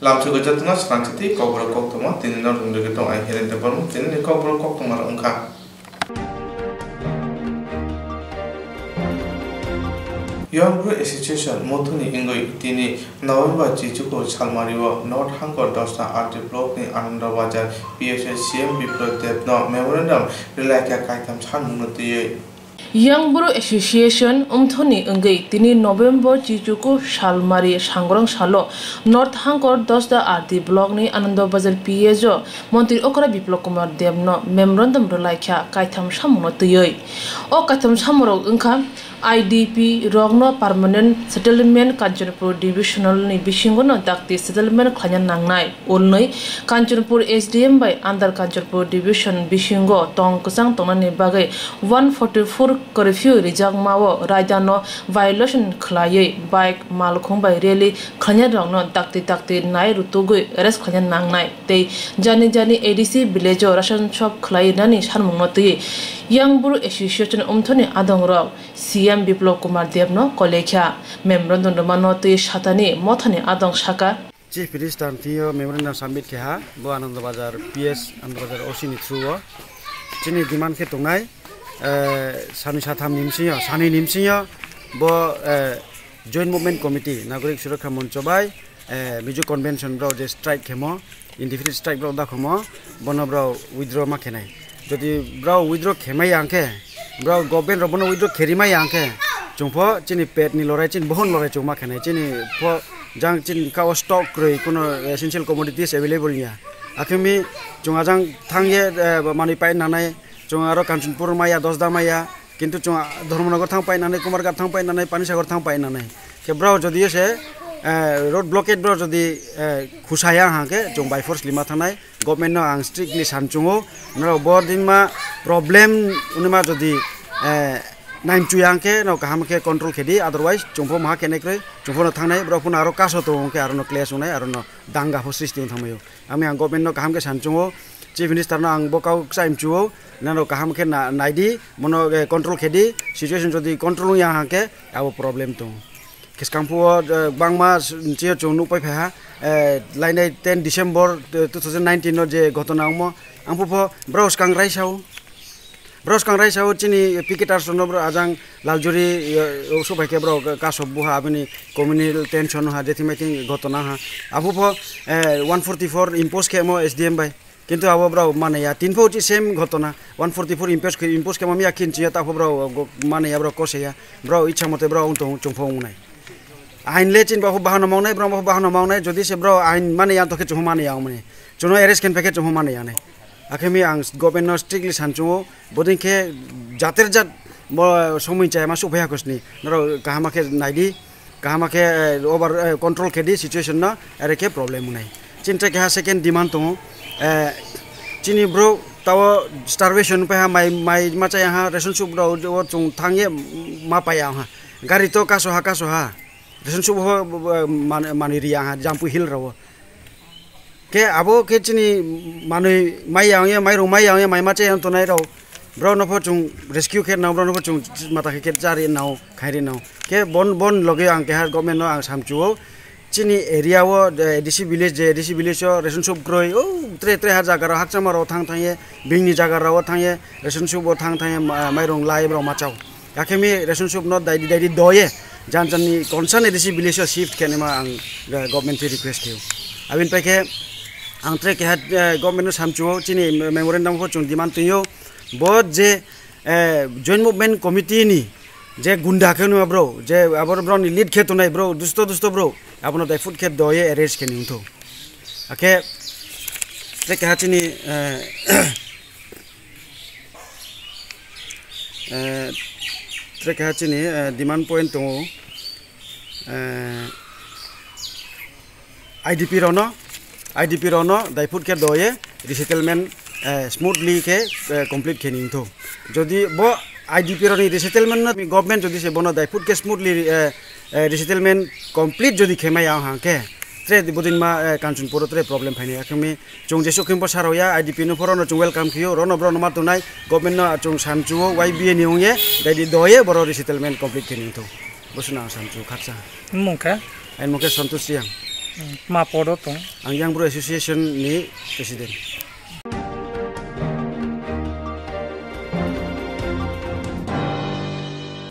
Swrangchati Swrangchati Kokborok Koktwma tini no rungde getong ai helen te parmu tini Kokborok Koktwma ra ungkha. Young Bro Association Mothuni Ingoi tini November Chichuko Salmariwa North Hangor Dosta Art Block ni Anandabajar PSCM Biplot no Memorandum Relaka Kaitam Chan Munuti Young Bro Association Umthoni Ungai tini November Chichuko Salmari Sangrang Salo North Hangor Dosta Art Block ni Anandabajar PSO Montri Okra Biplok Kumar Devno Memorandum Relaka Kaitam Shamunuti O Kaitam Samuro Unka IDP Rogno Permanent Settlement Kanchanpur Divisional ni Bishingono Dakti Settlement Klanyan Nangnai Ulnoi Kanchanpur SDM by Under Kanchanpur Division Bishingo Tong Kusang Tonani Bagai 144 curfew Rijak Mawo Raidano violation Klaye Bike Malkong by Really Klanyan Rogno Dakti Nai Rutugui Arrest Klanyan Nangnai They Jani ADC Village Russian Shop Klay Nani Sharmoti Young Bro Association Umthoni Adong Rao CM Biplok Kumar Devno Kolekha Memorandum Manoti Shatani Mothani Adong Shaka Chief Minister Tio Memorandum Submit Kha Bo Anandabajar PS Anandabajar Osini through Chini demand ke tungai Sani Satham Nimsiya Sani Nimsiya Bo Joint Movement Committee Nagorik Surakha Monchobai Miju Convention bro je strike khemo indefinite strike bro da khomo bono bro withdraw ma khenai jodi bro withdraw khemai angke bro government robono withdraw kherimai angke chungpho chini pet ni lorai chin bohon lorai chungma khenai chini pho jang chin ka stock kroi kono essential commodities available nya akhimi chunga jang thangye mani pai nanai chunga ro Kanchanpur maya 10 da maya kintu chunga Dharmanagar thang pai nanai Kumargat thang pai nanai Panisagar thang pai nanai ke bro jodi se road blockade bro jodi khusaya hangke chung by force lima thanai government no ang strictly sanchungo no bordin ma problem unima jodi naim chuyangke no kahamke control khedi otherwise chungpho ma kenekre chungpho no thangnai bro phun aro kaso to ke aro no clash unai aro no danga ho sristi thamayo ami ang government no kahamke sanchungo chief minister no ang bokau saim chuo nano kahamke naidi mono control khedi situation jodi control ya hangke abo problem to Kiskampu Bangma Chia Chunu Paiha Line 10 December 2019 no je Gotona mo Ampupo Bros Kang Raisau Chini Piketars no Ajang Laljuri Subake bro Kasobuha Abini communal tension ha decimating Gotona Apupo 144 impose kemo SDM by Kintu abo bro manaya tinfo chi same Gotona 144 impose kemo mi akin chia ta bro manaya bro koseya bro icha mote bro untung chungfo unai Ain lechin bahu bahana maunai bro bahu bahana maunai jodi se bro ain mane yang toke chuhu mane yang mane chuno arrest ken peke chuhu mane yang ne akhemi ang government no strictly sanchu bodin ke jater jat somoi chai ma subhaya kosni naro kahama ke naidi kahama ke over control ke di situation na are ke problem unai chinta ke ha second demand to chini bro tawo starvation pe ha mai macha yang ha ration sub bro chung thangye ma pa yang ha gari to kaso ha Resensu maniria jampu hill rawo. Ke abo ke chini manu mai yang mai mace yang tunai rawo. Bro no chung rescue ke na bro no chung mata ke cari nau khairi nau. Ke bon loge ang ke har government no ang samchuo. Chini area wo DC village o resensu groi tre har jaga ra hakcha maro thang ye bingni jaga rawo thang ye resensu bo thang ye mai rong lai bro machau. Yakemi resensu no dai doye. Janjani concern edisi village shift kenema ang government request kiu abin peke ang trek hat government samchuo chini memorandum ko chung demand tuyo bod je joint movement committee ni je gunda khenu bro je abor bro ni lead khetu nai bro dusto bro apuno dai food khet doye arrange kenu to ake trek hat chini Trek hachini demand point to IDP rono dai put ke doye resettlement smoothly ke complete kening to jodi bo IDP roni resettlement na government jodi se bono dai put ke smoothly resettlement complete jodi khemai ang hangke tre bodin ma Kanchanpur tre problem phani akhmi chung jesu khimpo saroya IDP no forono chung welcome khiyo rono bro no matunai government no chung samchuo YBA niungye dai doye boro resettlement complete kening to bosna samchu khatsa mungka en muke santush siang Ma podo tong. Ang Young Bro Association ni President.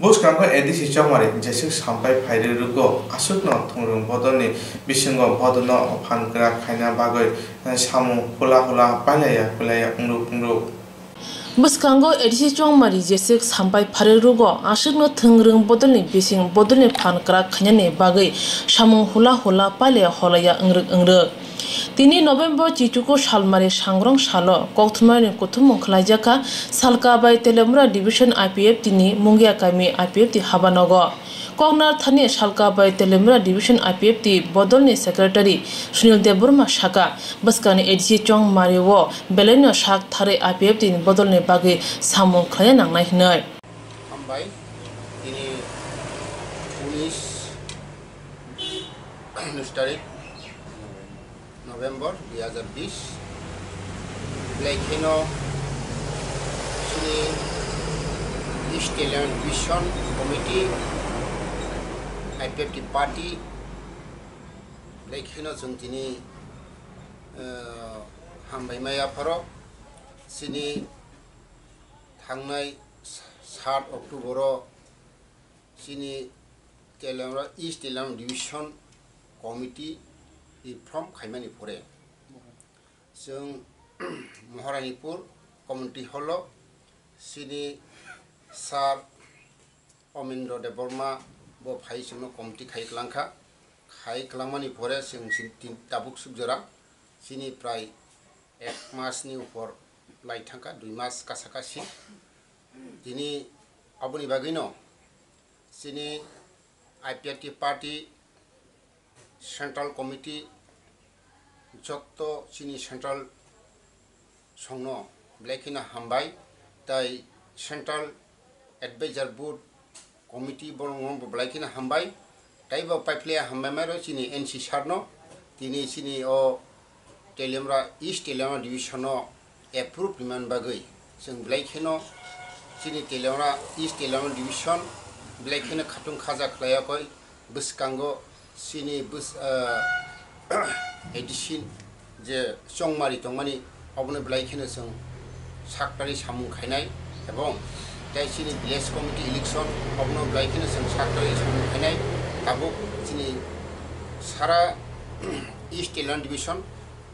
Buskangko edisi chamari jesik sampai phaire rugo asukno thungrung bodoni bisingo bodono phankra khaina bagoi samu hula hula palaya ungruk Buskango edisi chongmari jesik sampai phaire rugo asukno thungrung bodoni bising bodoni phankra khaina bagoi samu hula hula palaya holaya ungruk Tini November Chichuko Shalmari Shangrong Shalo, Koktwma ni Koktwma Khlajaka, Salka by Telemura Division IPF Tini Mungia Kami IPF Ti Habanogo. Kognar Thani Salka by Telemura Division IPF Ti Bodolni Secretary Sunil Deburma Shaka, Baskani Edisi Chong Mariwo, Beleno Shak Thare IPF Ti Bodolni Bagi Samu Khlaya Nang Nahinoi. Hambai ini Nustari November 2020 Blaikino sini East Talent Vision Committee IPF Party Blaikino sungtini hambai maya pharo sini thangnai 7 October sini Telemura East Talent Division Committee from Khaimani Pore. Sung Moharanipur Community Hall, Sini Sar Omindro de Burma, Bob Haisuno Committee Kaiklanka, Kai Klamani Pore, Sung Sintin Tabuk Subjara, Sini Prai Mas New for Laitanka, Dumas Kasakashi, Dini Abuni Bagino, Sini IPT Party. Central Committee Jotto Sini Central Songno Blaikina Hambai Tai Central Advisor Board Committee Bolong Blaikina Hambai Taibo Piplea Hamamero Sini NC Sarno Tini Sini O Telemura East Telemura Division approved Liman Bagui Sing Blaikino Sini Telemura East Telemura Division Blaikina Katung Kaza Klayakoi Buskango Sini bus edition je songmari tongmani obone blaikene song saktari samung khainai ebong tai sini village committee election obno blaikene song saktari samung khainai abo sini sara East Talent Division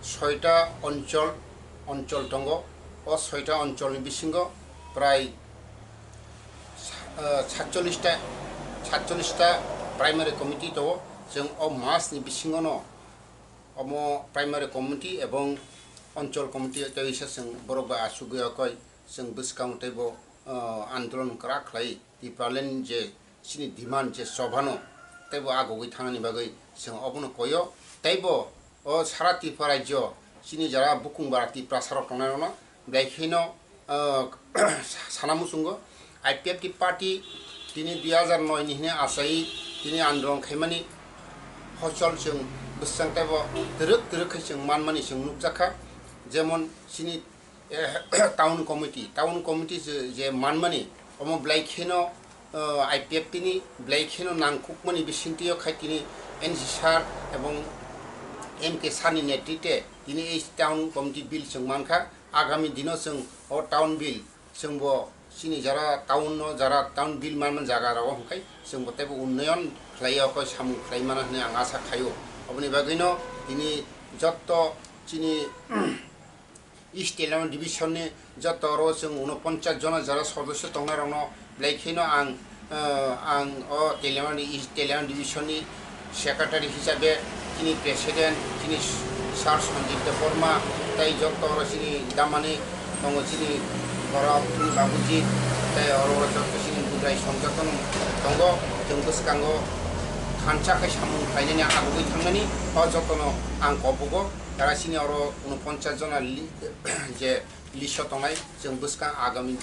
6টা অঞ্চল tongo o 6টা অঞ্চল ni bisingo প্রায় 47টা primary committee to जों ओ मास नि बिसिङनो Amo primary committee एवं अंचल committee तैसे जों बरबा आसुगयाखै जों बुसकां तैबो आन्दोलन करा खलाई दि पार्लियामेन्ट जे सिनि डिमान्ड जे सभानो तैबो आगोगै थांनानि बागै जों अबनो कयो तैबो ओ सारा त्रिपुरा राज्य सिनि जरा बुकुं बाराति प्रासार तंनायनो बेखिनो सानामुसुंगो आईपीएफ पार्टी तिनि 2009 नि आसाई तिनि आन्दोलन खैमानि हचल जों बेसेबां टाइपआव दोरोक जों मानमानि जों नुजाखा जेमन सिनि टाउन कमिटी जे मानमानि अम ब्लाइखेनो आईपीएफ नि ब्लाइखेनो नांकुकमानि बिसिंतियो खायतिनि एनसी सार एवं एमके सारनि नेतृत्वे दिनै এই टाउन कमिटी बिल जों मानखा आगामी दिनाव जों अ टाउन बिल जोंबो सिनि जारा टाउन बिल मानमान जागा राव हंखाय जों बतेबो उन्नयन खलायाखौ सामु खलायमाना होनना आं आसा खायो अबनि बागैनो दिनै जत्त सिनि East Talent Division ni जत्त रो जों 49 जना जारा सदस्य दंनारावनो ब्लाइखेनो आं अ टेलिमानि East Talent Division ni secretary हिसाबै तिनि प्रेसिडेन्ट तिनि सार सञ्जीत देवर्मा ताई जत्त रो सिनि दामानि दङ सिनि बराव तिनि बाबुजी ताई अरो जत्त सिनि बुद्राय संजातन दङ जों बुसकांगो खानचाखै सामु खायनानि आगुबै थांनानि अ जत्तनो आं कबगो दारासिनि अरो 49 जना जे लिस्ट दंनाय जों बुसकां आगामी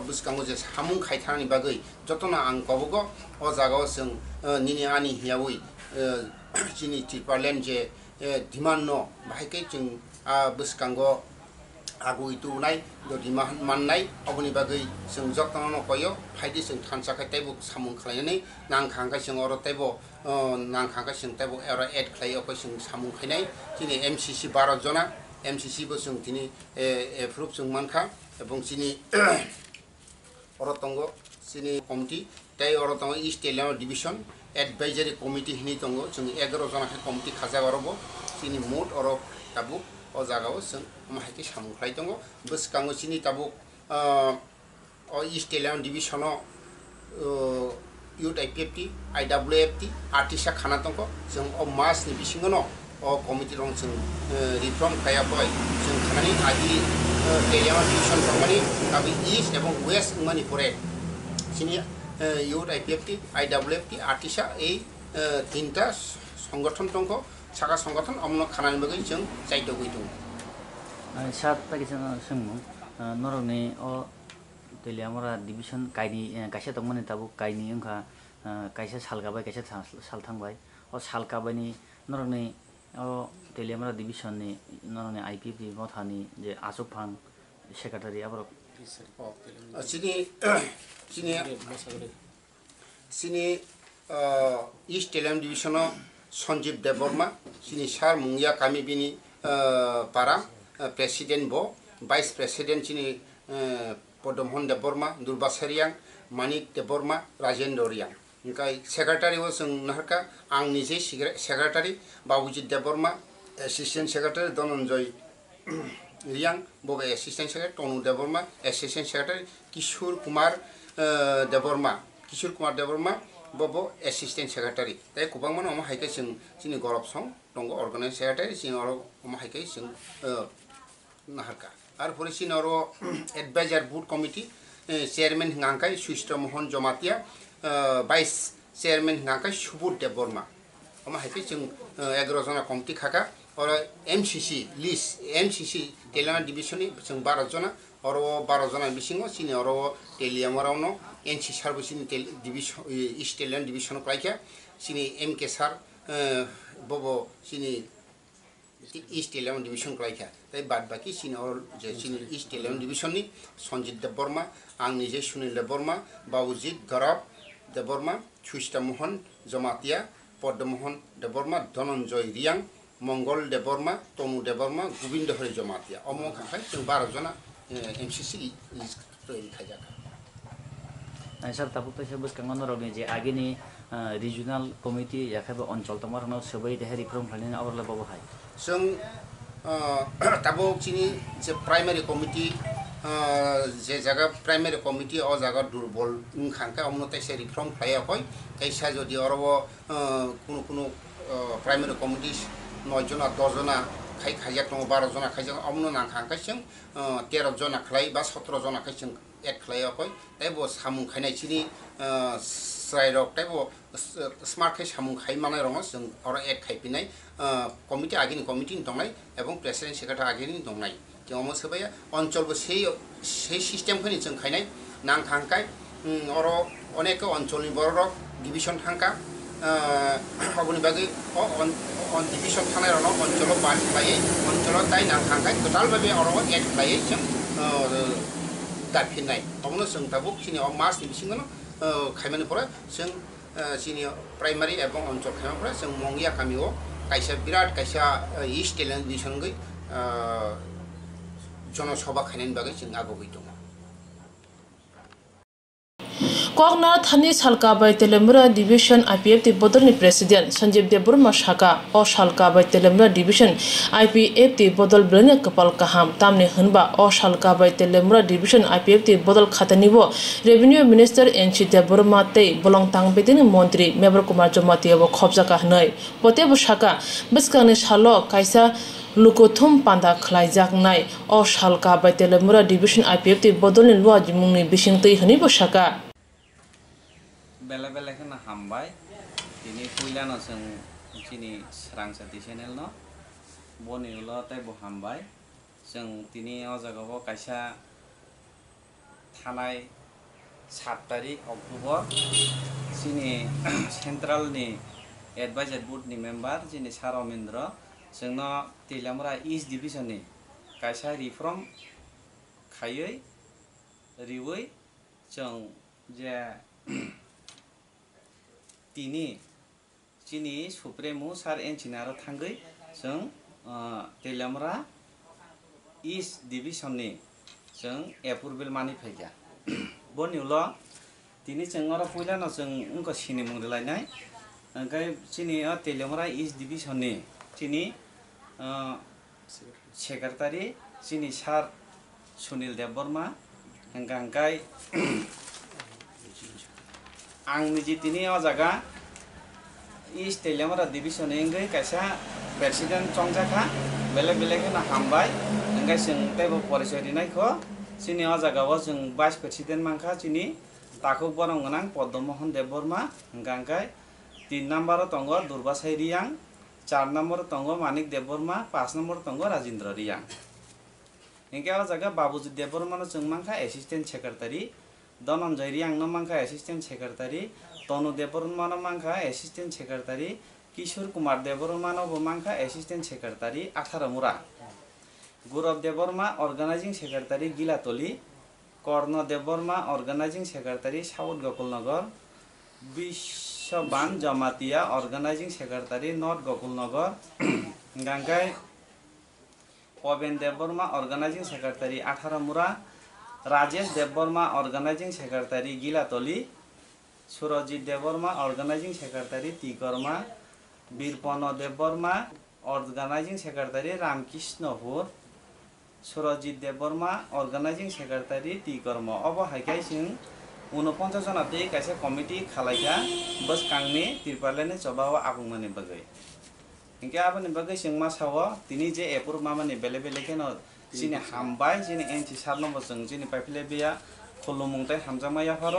बुसकांगो जे सामु खायथानि बागै जत्तनो आं कबगो अ जागाव जों निनि आनि हियावै जिनि टिपारलेन जे डिमान्ड न बाहायकै जों बुसकांगो agui tu nai do di man nai abuni bagai sing jok tang no koyo phaidi sing thansa khai taibu samung khlai nei nang khang ka sing oro taibo nang khang ka sing taibo ero add khlai ko sing samung khai nei chini MCC 12 jona MCC bo sing tini approve sing mankha ebong chini oro tongo chini committee tai oro tongo East Telenor Division Advisory Committee hini tongo chung 11 jona kha committee khaja gorobo chini mood oro tabu o jagao sing mahiki samung khlai tongo buskango chini tabu o East Telenor Division Youth IPFT IWFT artisa khana tongo chung o mas ni bisingo no o committee rong chung reform khaya boy chung khanani agi Telenor Division company tabi East ebong West Manipure chini Youth IPFT IWFT artisa এই তিনটা সংগঠন tongo সাকা সংগঠন অমন খানানি বাগৈ जों চাইতো গইতো সাত তারিখে সমু নরনে ও তেলিয়ামরা ডিভিশন কাইনি কাইসা তংমানে তাবু কাইনি ওংখা কাইসা সালগাবাই কাইসা সালথাংবাই ও সালকাবাইনি নরনে ও তেলিয়ামরা ডিভিশননি নরনে আইপিপি মথানি যে আসুকফাং সেক্রেটারি আবার সিনি ইস্ট টেলিয়াম division Sanjeev Deborma, sini sar mungya kami bini para presiden bo, vice president sini Podomhon Deborma, Durbasariang, Manik Deborma, Rajendoriang. Ingkai secretary was naharka ang niji secretary Babujit Deborma, assistant secretary Dononjoy Riang, bobe assistant secretary Tonu Deborma, assistant secretary Kishur Kumar Deborma. Bobo assistant secretary tai kubang mano ma haike sini gorop song tongo organize secretary sini oro ma haike sing naharka ar pore sini oro advisor board committee chairman ngangkai Swrangchati Mohon Jomatia vice chairman ngangkai Subur Deborma ma haike sing 11 jona committee khaka oro MCC list MCC Telenor division ni sing 12 jona oro 12 jona bisingo sini oro Teliamarano NC Sarbo sini division East Telenor division klaikya sini MK Sar bobo sini East Telenor division klaikya tai bad baki sini or je sini East Telenor division ni Sanjeev Deborma ang nije Sunil Deborma Babujit Garab Deborma Swrangchati Mohon Jomatia Podomhon Deborma Dhananjoy Riang Mongol Deborma Tonu Deborma Gobind Hori Jomatia omo khakai 12 jona MCC list tayari khajaka sab tabu to sebus kangon rogni je agini regional committee yakhabe অঞ্চল tomar no sebai dehe reform phani aborla bobo hai जों tabu chini je primary committee je jaga primary committee o jaga durbol khangka omno taise reform khlaya koi kaisa jodi orobo kuno primary committee 9 jona 10 jona খাইয়া দङ 12 जना খাইया अमनो नां खांका जों 13 जना खलाय बा 17 जना खाय जों एड खलाया खय ताइबो सामुं खायनाय चिनि स्राइरक ताइबो स्मार्ट खाय सामुं खाय मानाय रङ जों अर एड खायपिनाय कमिटि आगिनि कमिटि दंनाय एबं प्रेसिडेन्ट सेक्रेटारि आगिनि दंनाय जों अमो सबाया अञ्चलबो সেই सिस्टेम खनि जों खायनाय नां खांकाय अर अनेक अञ्चलनि बररक डिभिजन थांका अबनि बागै on division थानाय रङ अञ्चल बान खाय अञ्चल ताइ नां खांकाय टोटाल बाबे अर एड खाय जों दाफिनाय अमनो जों ताबो खिनि मास दिबिसिङनो खायमानि परे जों सिनि प्राइमारि एबं अञ्चल खायमा परे जों मंगिया कामिओ कायसा बिराट कायसा ईस्ट टेलेन्ट दिसन गै जनसभा खायनायनि बागै जों आगोबै दङ Kokna Thani Salka by Telemura Division IPFT Bodolni President Sanjeev Deborma Shaka O Salka by Telemura Division IPFT Bodol Brene Kapal Kaham Tamni Hunba O Salka by Telemura Division IPFT Bodol Khatanibo Revenue Minister NC Deborma Te Bolong Tang Bedini Montri Mebor Kumar Jomatiabo Khobja Kahnai Potebo Shaka Biskani Shalo Kaisa Lukothum Panda Khlaijak Nai O Salka by Telemura Division IPFT Bodolni Lua Jimungni Bishingti Hanibo Shaka Bela bela kena hambai, ini kuilan oseng sini Swrangchati channel no, boni ulo tai bo hambai, seng tini ojagawo kaisa thanai 7 tarik Oktober, sini central ni advisory board ni member sini Saromendra, seng no Telemura East Division ni kaisa reform khayoi riwoi जों जे तिनी चिनी सुप्रेमु सार एनचिनार थांगै जों तेलमरा east डिविजननि जों एप्रुवेल मानि फैया बनिउल तिनी जोंर पुइलानो जों उनको सिनि मुंगलायनाय ओंखाय चिनी तेलमरा ईस्ट डिविजननि चिनी सेक्रेटारि चिनी सार सुनील देवबर्मा हंगांकाय आं निजी तिनी अजागा ईस्ट तेलमरा डिविजन एंगै कैसा प्रेसिडेंट चंगजाखा बेले बेले के ना हामबाय ओंखाय जों तेबो परिचय दिनायखौ चिनी अजागाव जों वाइस प्रेसिडेंट मांखा चिनी ताखौ बरंगनां पद्ममोहन देवबर्मा हंगांकाय 3 नम्बर तंगो दुर्बासाय रियां 4 नम्बर तंगो मानिक देवबर्मा 5 नम्बर तंगो राजेंद्र रियां इनके जगह बाबूजी देवबर्मा जों मांखा असिस्टेंट सेक्रेटारि धनंजय रियां न मांखा असिस्टेंट सेक्रेटारि तनु देवबर्मा न मांखा असिस्टेंट सेक्रेटारि किशोर कुमार देवबर्मा न मांखा assistant secretary 18 Mura Gaurav Debbarma organising secretary Gilatali Karna Debbarma organising secretary south Gokulnagar Biswaban Jamatia organising secretary north Gokulnagar Gangai Paben Debbarma organising secretary 18 Mura Rajesh Debbarma organising secretary Gilatali Surjit Debbarma organising secretary Tikarma Birpan Debbarma organising secretary Ramkrishnapur Surjit Debbarma organising secretary Tikarma अब हाइकाय जों 49 जनाते कैसे कमिटी खालायगा बस कांगनि तिरपालेने चबाव आबुंमानि बगै इनके आबनि बगै जों मा साव तिनि जे एपुर मामानि बेले बेले केनो जिनि हामबाय जिनि एनटि 7 नम्बर जों जिनि पाइपले बिया खुलुमुंताय हामजामाया फार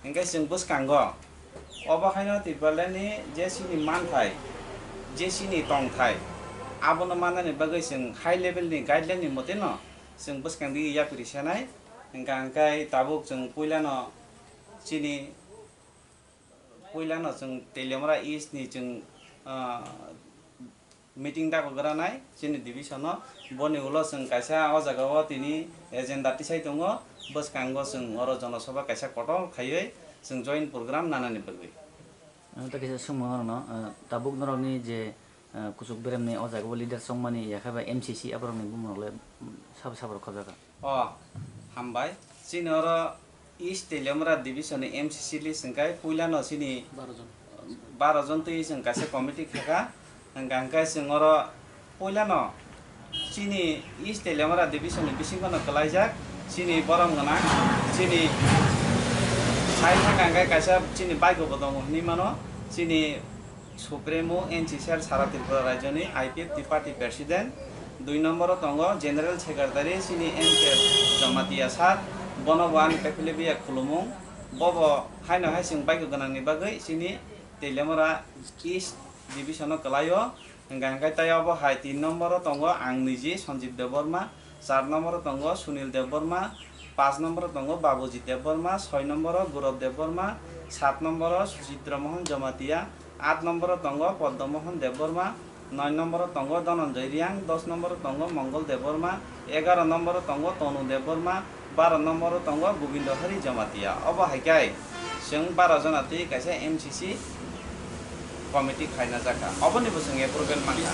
इनके जों बस कांग अबखायनो तिरपालेनि जे सिनि मानथाय जे सिनि तंथाय आबनो मानानि बगै जों हाई लेभेलनि गाइडलाइननि मते न जों बस कांगि या परिसानाय इनकांकाय ताबुक जों पुइलानो चिनी पुइलानो जों तेलमरा ईस्ट नि जों मीटिंग दाको गरानाय चिनी डिविजन बनि उलो जों कैसा अ जगाव तिनी एजेंडा तिसाय दङ बस कांगो जों अर जनसभा कैसा कटल खायै जों जॉइन प्रोग्राम नानानि बगै त कैसा सुमो न ताबुक नरनि जे कुसुक बेरेमनि अ जगाव लिडार संमानि याखाबा एमसीसी आबरनि बुमले साब साबर खजागा हामबाय चिनर ईस्ट तेलमरा डिविजन एमसीसी लिसंकाय पुइलानो चिनी 12 जन तै जों कैसे कमिटी खागा गांकाय जोंर पुइलानो चिनी ईस्ट तेलमरा डिविजन बिसिंगनो कलाइजाक चिनी बरमगना चिनी साइथा गांकाय कैसा चिनी बाइको बदङ हनि मानो चिनी सुप्रेमो एनसीसी सारा त्रिपुरा राज्यनि आईपीएफ पार्टी प्रेसिडेंट 2 नम्बर तंग जनरल सेक्रेटारि चिनी एनके जमातिया सार बनवान पेफिलेबिया खुलुमुं बब हायनो हाय जों बाइको गनांनि बागै चिनी तेलमरा ईस्ट डिविजन कलायो गांगाय तायाव हाय 3 नम्बर तंग आं निजी संजीव देवबर्मा 4 नम्बर तंग सुनील देवबर्मा 5 नम्बर तंग बाबूजी देवबर्मा 6 नम्बर गौरव देवबर्मा 7 नम्बर सुचित्रमोहन जमातिया 8 नम्बर तंग पद्ममोहन देवबर्मा 9 नम्बर तंग धनंजय रियां 10 नम्बर तंग मंगल देवबर्मा 11 नम्बर तंग तनु देवबर्मा 12 नम्बर तंग गोविंद हरि जमातिया अब हाइकाय जों 12 जनाति कैसे एमसीसी कमिटी खायना जाका अबनि बसं एप्रुवेल मांगा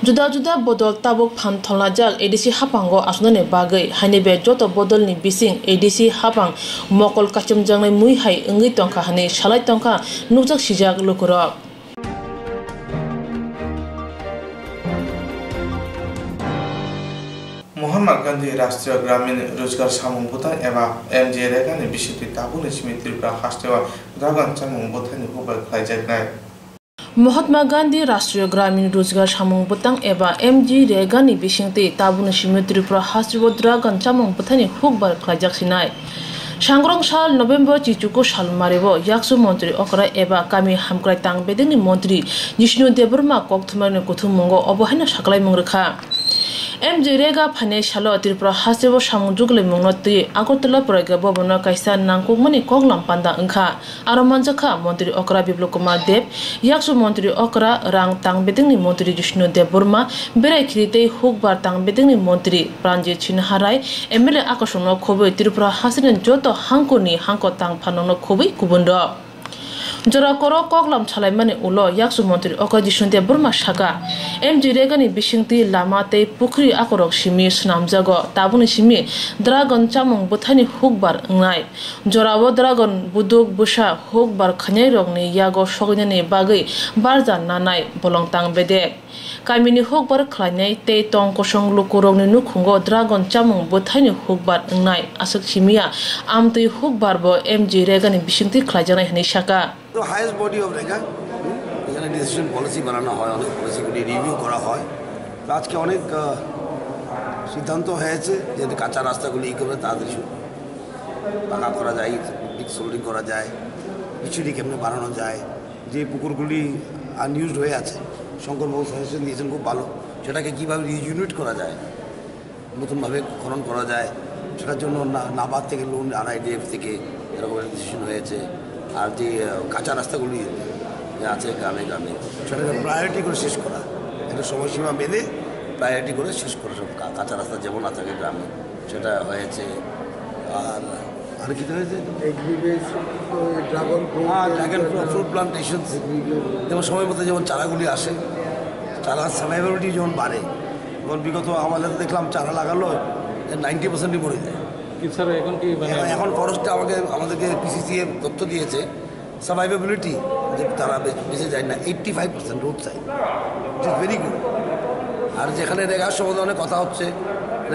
जुदा जुदा बदल ताबुक फानथलना जाल एडीसी हापांगो आसुनाने बागै हानिबे जत बदलनि बिसिं एडीसी हापां मकल काचम जांनाय मुइ हाय ओंगै तंखा हानि सालाय तंखा नुजाक सिजाक लुकुरब महात्मा गांधी राष्ट्रीय ग्रामीण रोजगार सामुं बुथान एवं एमजीरेगा नि बिसिति ताबुनि सिमित्रिफ्रा हास्टेवा द्रागन सामुं बुथानि हुबाय खायजानाय महात्मा गांधी राष्ट्रीय ग्रामीण रोजगार सामुं बुथां एवं एमजीरेगा नि बिसिंति ताबुनि सिमित्रिफ्रा हास्टेवा द्रागन सामुं बुथानि हुबाय खायजासिनाय सांग्रं साल नवेम्बर चिचुको सालमारिबो याक्सु मंत्री अकरा एबा कामी हामक्राय तां बेदेनि मंत्री जिष्णु देवबर्मा कोक्तमा नि कुथुमंगो अबहायना साकलाय मंगरखा MJRega phane shalo Tripura hasebo samungjugle mungnoti Agartala Praga Bobona kaisa nangkukmani koklam panda engkha aro manjakha Montri Okra Biplop Kumar Deb yaksu Montri Okra rang tangbedingni Montri Jishnu Dev Burma berai khirite hukbar tangbedingni Montri Pranjit Chinharai MLA akashono khoboi Tripura hasinen joto hankoni hanko tang phanono khoboi kubundo Jora koro koklam chalaimani ulo yaksu Montri Okra Jishnu Dev Burma shaka MJRega ni bishingti lamate pukri akorok shimi snamjago tabuni shimi dragon chamung buthani hukbar ngai jorawo dragon buduk busha hukbar khanyai rogni yago shognani bagai barja nanai bolongtang bede kamini hukbar khlanyai te tong kosong lukurogni nukhungo dragon chamung buthani hukbar ngai asuk shimia amtui hukbar bo MJRega ni bishingti khlajana hni shaka The highest body of Rega, এখানে decision policy বানানো হয় অনেক পলিসিগুলি review করা হয় আজকে অনেক সিদ্ধান্ত হয়েছে যে কাঁচা রাস্তাগুলি করে তাড়াতাড়ি পাকা করা যায় বিগ সোল্ডিং করা যায় পিছুরি কেমনে বানানো যায় যে পুকুরগুলি আনইউজড হয়ে আছে শঙ্করবাবু সাজেশন দিয়েছেন খুব ভালো সেটাকে কীভাবে রিইউনিট করা যায় নতুনভাবে খনন করা যায় সেটার জন্য নাবাদ থেকে লোন RIDF থেকে এরকম ডিসিশন হয়েছে আর যে কাঁচা রাস্তাগুলি আছে গ্রামে গ্রামে সেটাকে প্রায়োরিটি করে শেষ করা একটা সময়সীমা বেঁধে প্রায়োরিটি করে শেষ করা সব কাঁচা রাস্তা যেমন না থাকে গ্রামে সেটা হয়েছে আর কি হয়েছে ড্রাগন ফ্রুট প্লান্টেশন যেমন সময় মতো যেমন চারাগুলি আসে চারা সার্ভাইভাবিলিটি যেমন বাড়ে যেমন বিগত আমাদের দেখলাম চারা লাগালো 90%ই মরে যায় এখন ফরেস্টে আমাদেরকে PCCA তথ্য দিয়েছে সার্ভাইভেবিলিটি যে তারা বেঁচে যায় না 85% road side it is very good আর যেখানে রেগার সমাধানে কথা হচ্ছে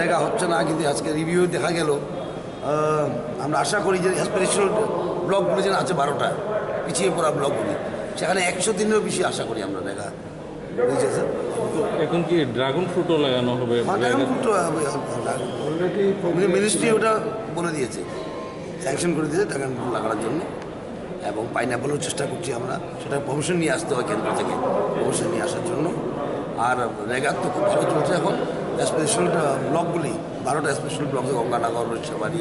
রেগা হচ্ছে না কিন্তু আজকে রিভিউ দেখা গেল আমরা আশা করি যে অ্যাসপিরেশনাল ব্লকগুলি যেন আছে 12টা পিছিয়ে পড়া ব্লকগুলি সেখানে 100 দিনেরও বেশি আশা করি আমরা রেগা বুঝছে স্যার এখন কি ড্রাগন ফ্রুটও লাগানো হবে ড্রাগন ফ্রুটও মিনিস্ট্রি ওটা বলে দিয়েছে স্যাংশন করে দিয়েছে ড্রাগন ফ্রুট লাগানোর জন্য এবং পাইনঅ্যাপলও চেষ্টা করছি আমরা সেটা পারমিশন নিয়ে আসতে হয় কেন্দ্র থেকে পারমিশন নিয়ে আসার জন্য আর রেগার তো খুব ভালো চলছে এখন special ব্লকগুলি 12টা special block Ganganagar Raishyabari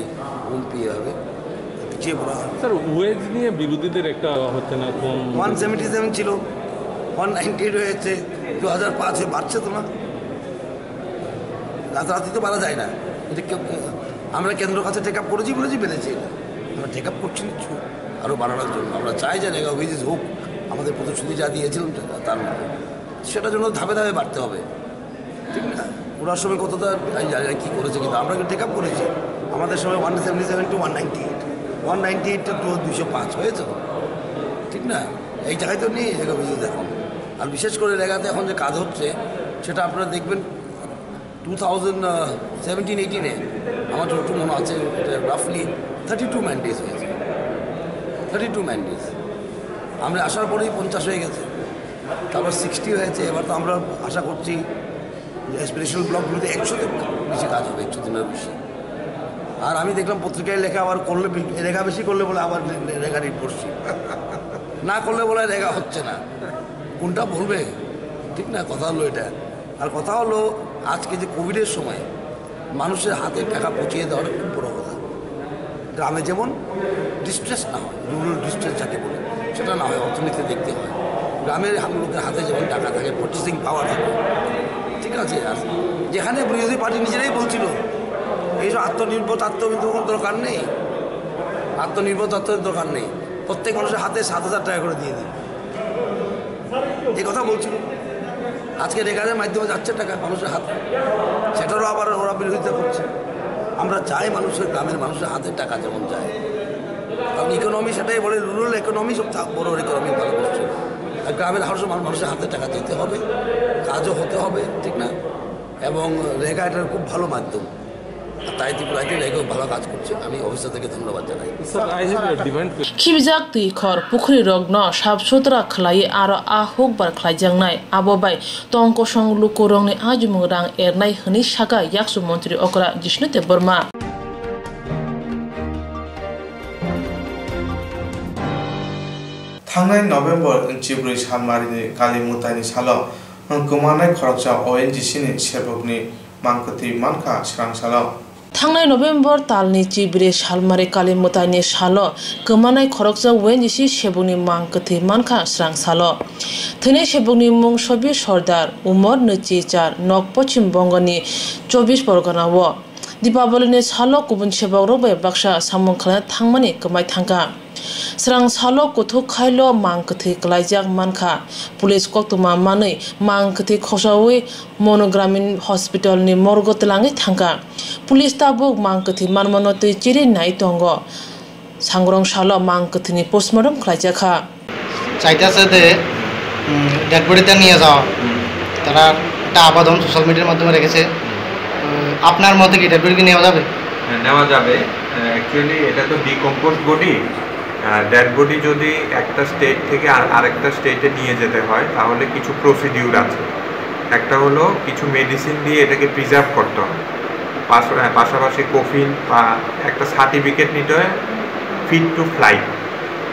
উমপি হবে পিছিয়ে পড়া স্যার ওয়েজ নিয়ে বিরোধীদের একটা হচ্ছে না 177 ছিল 198 হয়েছে 2005 বাড়ছে তো না রাতারাতি তো বাড়া যায় না এটা আমরা কেন্দ্রের কাছে টেক আপ করেছি বলেছি বেড়েছি এটা আমরা টেক আপ করছি কিছু আরও বাড়ানোর জন্য আমরা চাই যে রেগা ওয়েজেস হোক আমাদের প্রতিশ্রুতি যা দিয়েছিলাম তার মধ্যে সেটার জন্য ধাপে ধাপে বাড়তে হবে ঠিক না ওনার সময় কতটা কী করেছে কিন্তু আমরা টেক আপ করেছি আমাদের সময় 177 to 198 to 205 হয়েছে তো ঠিক না এই জায়গায় তো নেই রেগা ওয়েজেস এখন আর বিশেষ করে রেগাতে এখন যে কাজ হচ্ছে সেটা আপনারা দেখবেন 2017-18 আমার যতটুকু মনে আছে এটা রাফলি 32 ম্যান্ডেজ হয়েছে 32 ম্যান্ডেজ আমরা আসার পরেই 50 হয়ে গেছে তারপর 60 হয়েছে এবার তো আমরা আশা করছি স্পেশাল ব্লকগুলোতে 100 বেশি কাজ হবে 100 দিনের বেশি আর আমি দেখলাম পত্রিকায় লেখা আবার করলে রেগা বেশি করলে বলে আবার রেগা রিট করছি না করলে বলে রেগা হচ্ছে না কোনটা বলবে ঠিক না কথা হলো এটা আর কথা হলো আজকে যে কোভিডের সময় মানুষের হাতে টাকা পৌঁছিয়ে দেওয়াটা খুব বড় কথা গ্রামে যেমন ডিস্ট্রেস না হয় রুরাল ডিস্ট্রেস যাকে বলে সেটা না হয় অর্থনীতি দেখতে হয় গ্রামের লোকের হাতে যেমন টাকা থাকে পারচেসিং পাওয়ার থাকে ঠিক আছে আর যেখানে বিরোধী পার্টি নিজেরাই বলছিল এইসব আত্মনির্ভর দরকার নেই আত্মনির্ভরতার দরকার নেই প্রত্যেক মানুষের হাতে 7,000 টাকা করে দিয়ে দিন এই কথা বলছিল আজকে রেগারের মাধ্যমে যাচ্ছে টাকা মানুষের হাতে সেটারও আবার ওরা বিরোধিতা করছে আমরা চাই মানুষের গ্রামের মানুষের হাতে টাকা যেমন যায় কারণ ইকোনমি সেটাই বলে রুরাল ইকোনমি সব বড় ইকোনমি ভালো করছে আর গ্রামের মানুষের হাতে টাকা যেতে হবে কাজও হতে হবে ঠিক না এবং রেগা এটার খুব ভালো মাধ্যম তাই ত্রিপুরাতে রেগাও ভালো কাজ করছে আমি অফিসার থেকে ধন্যবাদ জানাই খিবজাক তুই খর পুখুরি রগ্ন সাব সুতরা খলাই আর আহুক বার খলাইজাংনাই আববাই তংকসং লুকুরংনি আজমুং রাং এরনাই হনি সাকা yaksu মন্ত্রী okra Jishnu Dev Burma थांनाय नभेम्बर 14 सानमारिनि कालिमुतानि सालाव गोमानाय खरकसा ONGC नि सेबकनि mangkati manka Swrangchalo. थांनाय नभेम्बर तालनि चिब्रे सालमारि कालिमुतानि सालो गोमानाय खरकजा वेनिसि सेबुंनि मांकथि मानखा स्रांसालो थैनाय सेबुंनि मुं सबि सरदार उमर नचिचार नक पश्चिम बंगनि 24 परगनाव दीपावलिनि सालो गुबुन सेबक रबे बाक्सा सामुं खालामना थांमानि गोमाय थांगा स्रांसालो कुथु खायलो मांकथि ग्लाइजाक मानखा पुलिस कोक्तमा मानै मांकथि खसावै मनोग्रामीन हस्पिटालनि मर्ग तलाङै थांगा पुलिस ताबुक मांकथि मानमनो तै चिरि नाय दंग सांग्रंसालो मांकथिनि पोस्टमर्टम खालायजाखा চাইতাছে ডেড বডিটা নিয়ে যাওয়া তারা একটা আবেদন সোশ্যাল মিডিয়ার মাধ্যমে রেখেছে আপনার মতে কি ডেড বডি কি নেওয়া যাবে নেওয়া যাবে অ্যাকচুয়ালি এটা তো ডিকম্পোজ বডি ডেড বডি যদি একটা স্টেট থেকে আরেকটা স্টেটে নিয়ে যেতে হয় তাহলে কিছু প্রসিডিউর আছে একটা হলো কিছু মেডিসিন দিয়ে এটাকে প্রিজার্ভ করতে হয় পাশাপাশি কফিন বা একটা সার্টিফিকেট নিতে হয় ফিট টু ফ্লাই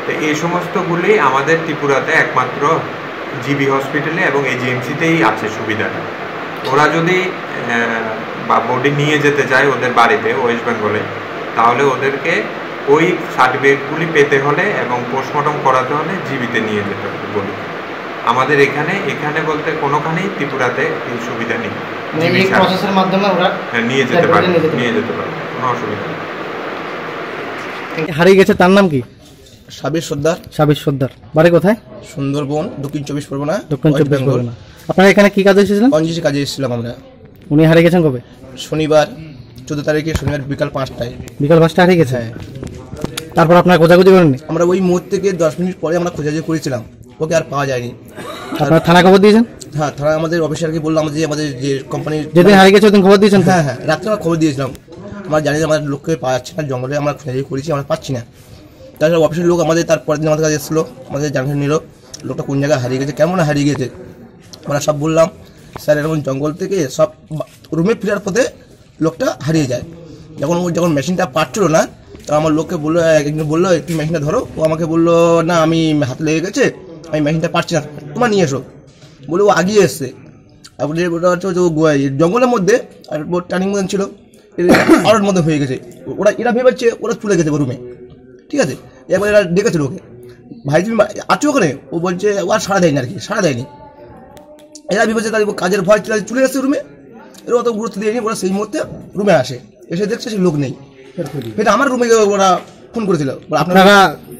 তো এই সমস্তগুলি আমাদের ত্রিপুরাতে একমাত্র জিবি হসপিটালে এবং এজিএমসিতেই আছে সুবিধাটা ওরা যদি বা বডি নিয়ে যেতে চায় ওদের বাড়িতে ওয়েস্ট বেঙ্গলে তাহলে ওদেরকে ওই সার্টিফিকেটগুলি পেতে হলে এবং পোস্টমর্টম করাতে হলে জিবিতে নিয়ে যেতে হবে বলি আমাদের এখানে বলতে কোনোখানেই ত্রিপুরাতে এই সুবিধা নেই এই প্রসেসের মাধ্যমে ওরা নিয়ে যেতে পারে কোনো অসুবিধা নেই হারিয়ে গেছে তার নাম কি সাবির সর্দার বাড়ি কোথায় সুন্দরবন দক্ষিণ 24 পরগনা আপনারা এখানে কি কাজে এসেছিলেন অঞ্জিসি কাজে এসেছিলাম আমরা উনি হারিয়ে গেছেন কবে শনিবার 14 তারিখে শনিবার বিকাল 5টায় হারিয়ে গেছে তারপর আপনারা খোঁজাখুঁজি করেননি আমরা ওই মোড় থেকে 10 মিনিট পরে আমরা খোঁজাখুঁজি করেছিলাম ওকে আর পাওয়া যায়নি আপনারা থানা খবর দিয়েছেন হ্যাঁ থানা আমাদের অফিসারকে বললাম আমাদের যে কোম্পানির যেদিন হারিয়ে গেছে ওদিন খবর দিয়েছেন হ্যাঁ রাত্রে আমরা খবর দিয়েছিলাম আমরা জানি যে আমাদের লোককে পাওয়া যাচ্ছে না জঙ্গলে আমরা খোঁজাখুঁজি করেছি আমরা পাচ্ছি না তাছাড়া অফিসের লোক আমাদের তারপরের দিন আমাদের কাছে এসেছিলো আমাদের জানতে নিল লোকটা কোন জায়গায় হারিয়ে গেছে কেমন হারিয়ে গেছে আমরা সব বললাম স্যার এরকম জঙ্গল থেকে সব রুমে ফেরার পথে লোকটা হারিয়ে যায় যখন মেশিনটা পাচ্ছিল না তো আমার লোককে বললো একজন বললো একটু মেশিনটা ধরো ও আমাকে বললো না আমি হাতে লেগে গেছে আমি মেশিনটা পাচ্ছি না তোমার নিয়ে এসো বলে ও আগিয়ে এসছে তারপরে ওটা হচ্ছে জঙ্গলের মধ্যে আর টার্নিং মধ্যে ছিল আড়ের মধ্যে হয়ে গেছে এরা ভেবেছে ওরা তুলে গেছে রুমে ঠিক আছে এবার এরা ডেকেছিল ওকে ভাই তুমি আছো ওখানে ও বলছে ও আর সাড়া দেয়নি আর কি সাড়া দেয়নি এরা ভেবেছে তাদের কাজের ভয় চলে এসছে রুমে এরা অত গুরুত্ব দিয়েনি ওরা সেই মুহূর্তে রুমে আসে এসে দেখছে সে লোক নেই এটা আমার রুমে ওরা ফোন করেছিল আপনারা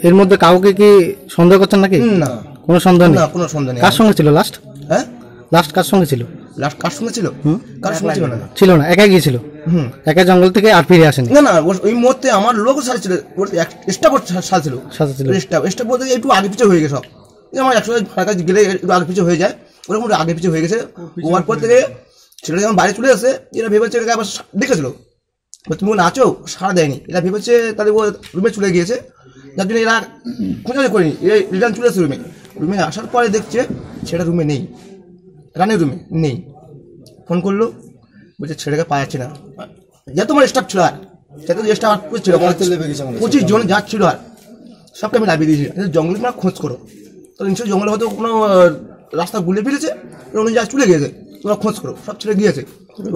এর মধ্যে কাউকে কি সন্দেহ করছেন নাকি না কোনো সন্দেহ নেই কোনো সন্দেহ নেই কার সঙ্গে ছিল লাস্ট কার সঙ্গে ছিল কার সঙ্গে ছিল কার সঙ্গে ছিল না একা গিয়েছিল একা জঙ্গল থেকে আর ফিরে আসেনি না ওই মুহূর্তে আমার লোকও সাথে ছিল স্টাফ সাথে ছিল স্টাফ বলতে একটু আগে পিছিয়ে হয়ে গেছে সব আমার একসঙ্গে ফাঁকা গেলে একটু আগে পিছিয়ে হয়ে যায় ওরকম আগে পিছিয়ে হয়ে গেছে হওয়ার পর থেকে ছেলেটা যখন বাড়ি চলে আসে এরা ভেবেছে আবার দেখেছিল তুমি নাচো সাড়া দেয়নি এরা ভেবেছে তাদের ও রুমে চলে গিয়েছে যার জন্য এরা খোঁজাখুঁজি করেনি এরা রিটার্ন চলে এসেছে রুমে আসার পরে দেখছে ছেলেটা রুমে নেই রানের রুমে নেই ফোন করলো বলছে ছেলেকে পাওয়া যাচ্ছে না যত আমার স্টাফ ছিল আর যত স্টাফ ছিল 25 জন যা ছিল আর সবকে আমি লাভিয়ে দিয়েছি জঙ্গলে তোমরা খোঁজ করো তো নিশ্চয়ই জঙ্গলে হয়তো কোনো রাস্তা গুলে ফিরেছে অন্য যা চলে গিয়েছে তোমরা খোঁজ করো সব ছেলে গিয়েছে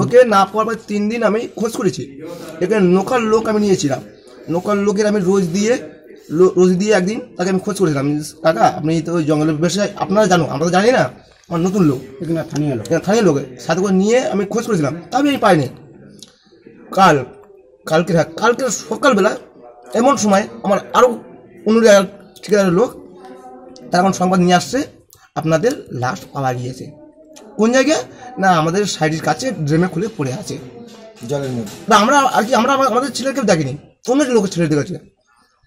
ওকে না পাওয়ার পর 3 দিন আমি খোঁজ করেছি এখানে লোকাল লোক আমি নিয়েছিলাম লোকাল লোকের আমি রোজ দিয়ে একদিন তাকে আমি খোঁজ করেছিলাম কাকা আপনি তো ওই জঙ্গলের বিষয়ে আপনারা জানো আমরা তো জানি না আমার নতুন লোক স্থানীয় লোকের সাথে করে নিয়ে আমি খোঁজ করেছিলাম তবে আমি পাইনি কালকে সকালবেলা এমন সময় আমার আরও অন্য ঠিকাদারের লোক তারা এখন সংবাদ নিয়ে আসছে আপনাদের লাশ পাওয়া গিয়েছে কোন জায়গায় না আমাদের সাইডের কাছে ড্রেমে খুলে পড়ে আছে জলের মধ্যে না আমরা আর কি আমরা আমাদের ছেলেকে দেখিনি অন্য লোকের ছেলে দেখেছে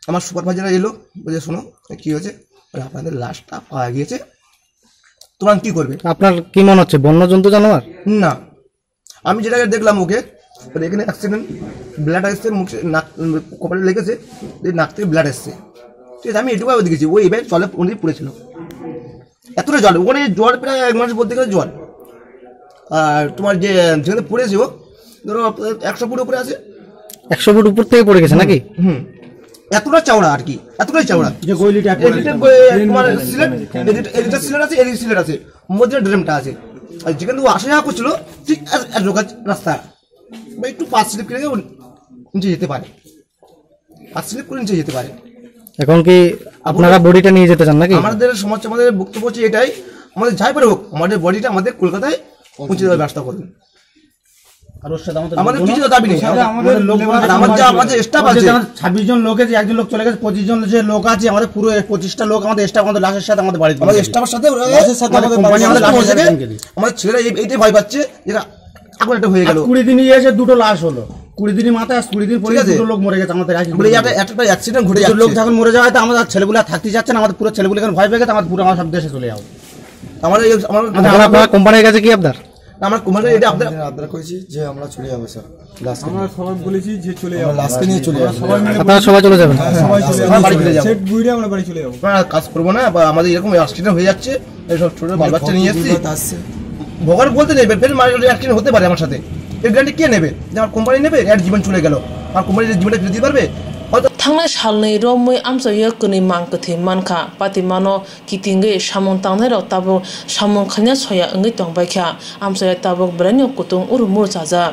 আমার সুপারভাইজার এলো বলে শোনো কী হয়েছে আপনাদের লাশটা পাওয়া গিয়েছে তোমার কি করবে আপনার কি মনে হচ্ছে বন্য জন্তু জানোয়ার না আমি যেটাকে দেখলাম ওকে এখানে অ্যাক্সিডেন্ট ব্লাড আসছে মুখে নাক কপালে লেগেছে নাক থেকে ব্লাড এসছে ঠিক আছে আমি এটুকু দেখেছি ওই এবার জলে পড়েছিল এতটা জল ওখানে জল প্রায় 1 মাস বলতে গেলে জল আর তোমার যে যেখানে পড়েছে ও ধরো 100 ফুট উপরে আছে 100 ফুট উপর থেকে পড়ে গেছে নাকি এতটা চওড়া আর কি এতটাই চওড়া যে গইলিটা তোমার সিলেট এদিকটা সিলেট আছে এদিকে সিলেট আছে মধ্যে ড্রেমটা আছে আর যেখানে ও আসা যাওয়া করছিল ঠিক রাস্তা বা একটু 5 স্লিপ করে নিচে যেতে পারে, 5 স্লিপ করে নিচে যেতে পারে। এখন কি আপনারা বডিটা নিয়ে যেতে চান নাকি? আমাদের সমস্যা, আমাদের বক্তব্য হচ্ছে এটাই, আমাদের যাই পারে হোক আমাদের বডিটা আমাদের কলকাতায় পৌঁছে দেওয়ার ব্যবস্থা করবেন। আমাদের কিছু দাবি নেই, আমাদের আমাদের স্টাফ আছে 26 জন লোকে যে একজন লোক চলে গেছে, 25 জন যে লোক আছে আমাদের পুরো 25টা লোক আমাদের স্টাফ, আমাদের লাশের সাথে আমাদের বাড়িতে, আমাদের স্টাফের সাথে আমাদের ছেলেরা এইটাই ভয় পাচ্ছে যে এখন এটা হয়ে গেল। 20 দিনই এসে দুটো লাশ হলো, 20 দিনই মাথায় 20 দিন পরে দুটো লোক মরে গেছে আমাদের। একটা অ্যাক্সিডেন্ট ঘটে যাচ্ছে, লোক যখন মরে যাওয়া হয় তো আমাদের ছেলেগুলো থাকতে যাচ্ছে না, আমাদের পুরো ছেলেগুলো এখন ভয় পেয়ে গেছে, আমাদের পুরো আমার সব দেশে চলে যাবো। আমাদের আপনার কোম্পানির কাছে কি আপনার? আমরা কোম্পানি এটা আবদার করেছি যে আমরা চলে যাবো স্যার, আমরা সবাই বলেছি যে চলে যাবো, লাস্টে নিয়ে চলে যাবো, আপনারা সবাই চলে যাবেন, সবাই চলে যাবো, বাড়ি ফিরে যাবো, সেট বুইরে আমরা বাড়ি চলে যাবো, আমরা কাজ করবো না। বা আমাদের এরকম অ্যাক্সিডেন্ট হয়ে যাচ্ছে, এইসব ছোট বাল বাচ্চা নিয়ে আসছে, ভগবান বলতে নেবে ফের অ্যাক্সিডেন্ট হতে পারে আমার সাথে, এর গ্যারান্টি কে নেবে? যে আমার কোম্পানি নেবে? এর জীবন চলে গেল, আমার কোম্পানির জীবনটা ফিরে দিতে পারবে? थांनाय सालनै रमै आमसायो कनि मांकथि मानखा पातिमानो कितिंगै सामं तांनाय र ताबो सामं खन्या सया अंगै तंबायखा आमसाया ताबो ब्रान्यो कुतुं उरुमुर जाजा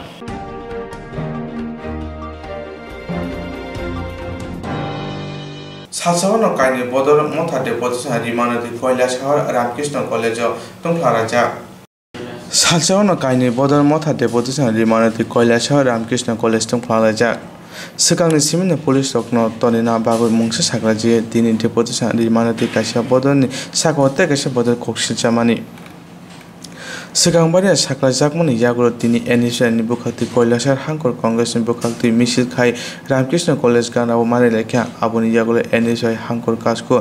सासावनो काइनि बदर मथा डेपोजिशन रिमानति কৈলাসহর রামকৃষ্ণ কলেজ तंफ्लाराजा सासावनो काइनि बदर मथा डेपोजिशन रिमानति কৈলাসহর रामकृष्ण कलेज तंफ्लाराजा सिगांनि सिमिनो पुलिस रकनो तनिना बागै मुंसे साग्राजिए दिनि डेपोजिशन रिमानति काइसा बदरनि सागवते काइसा बदर कक्सिलचामानि सिगांबारिया साग्राजाकमनि यागुर दिनि एनिसनि बुखाक्ति কৈলাসহর हांकर कांग्रेसनि बुखाक्ति मिसिल खाइ रामकृष्ण कलेज गानाव माने लेखा आबुनि यागुर एनिसनि हांकर कासको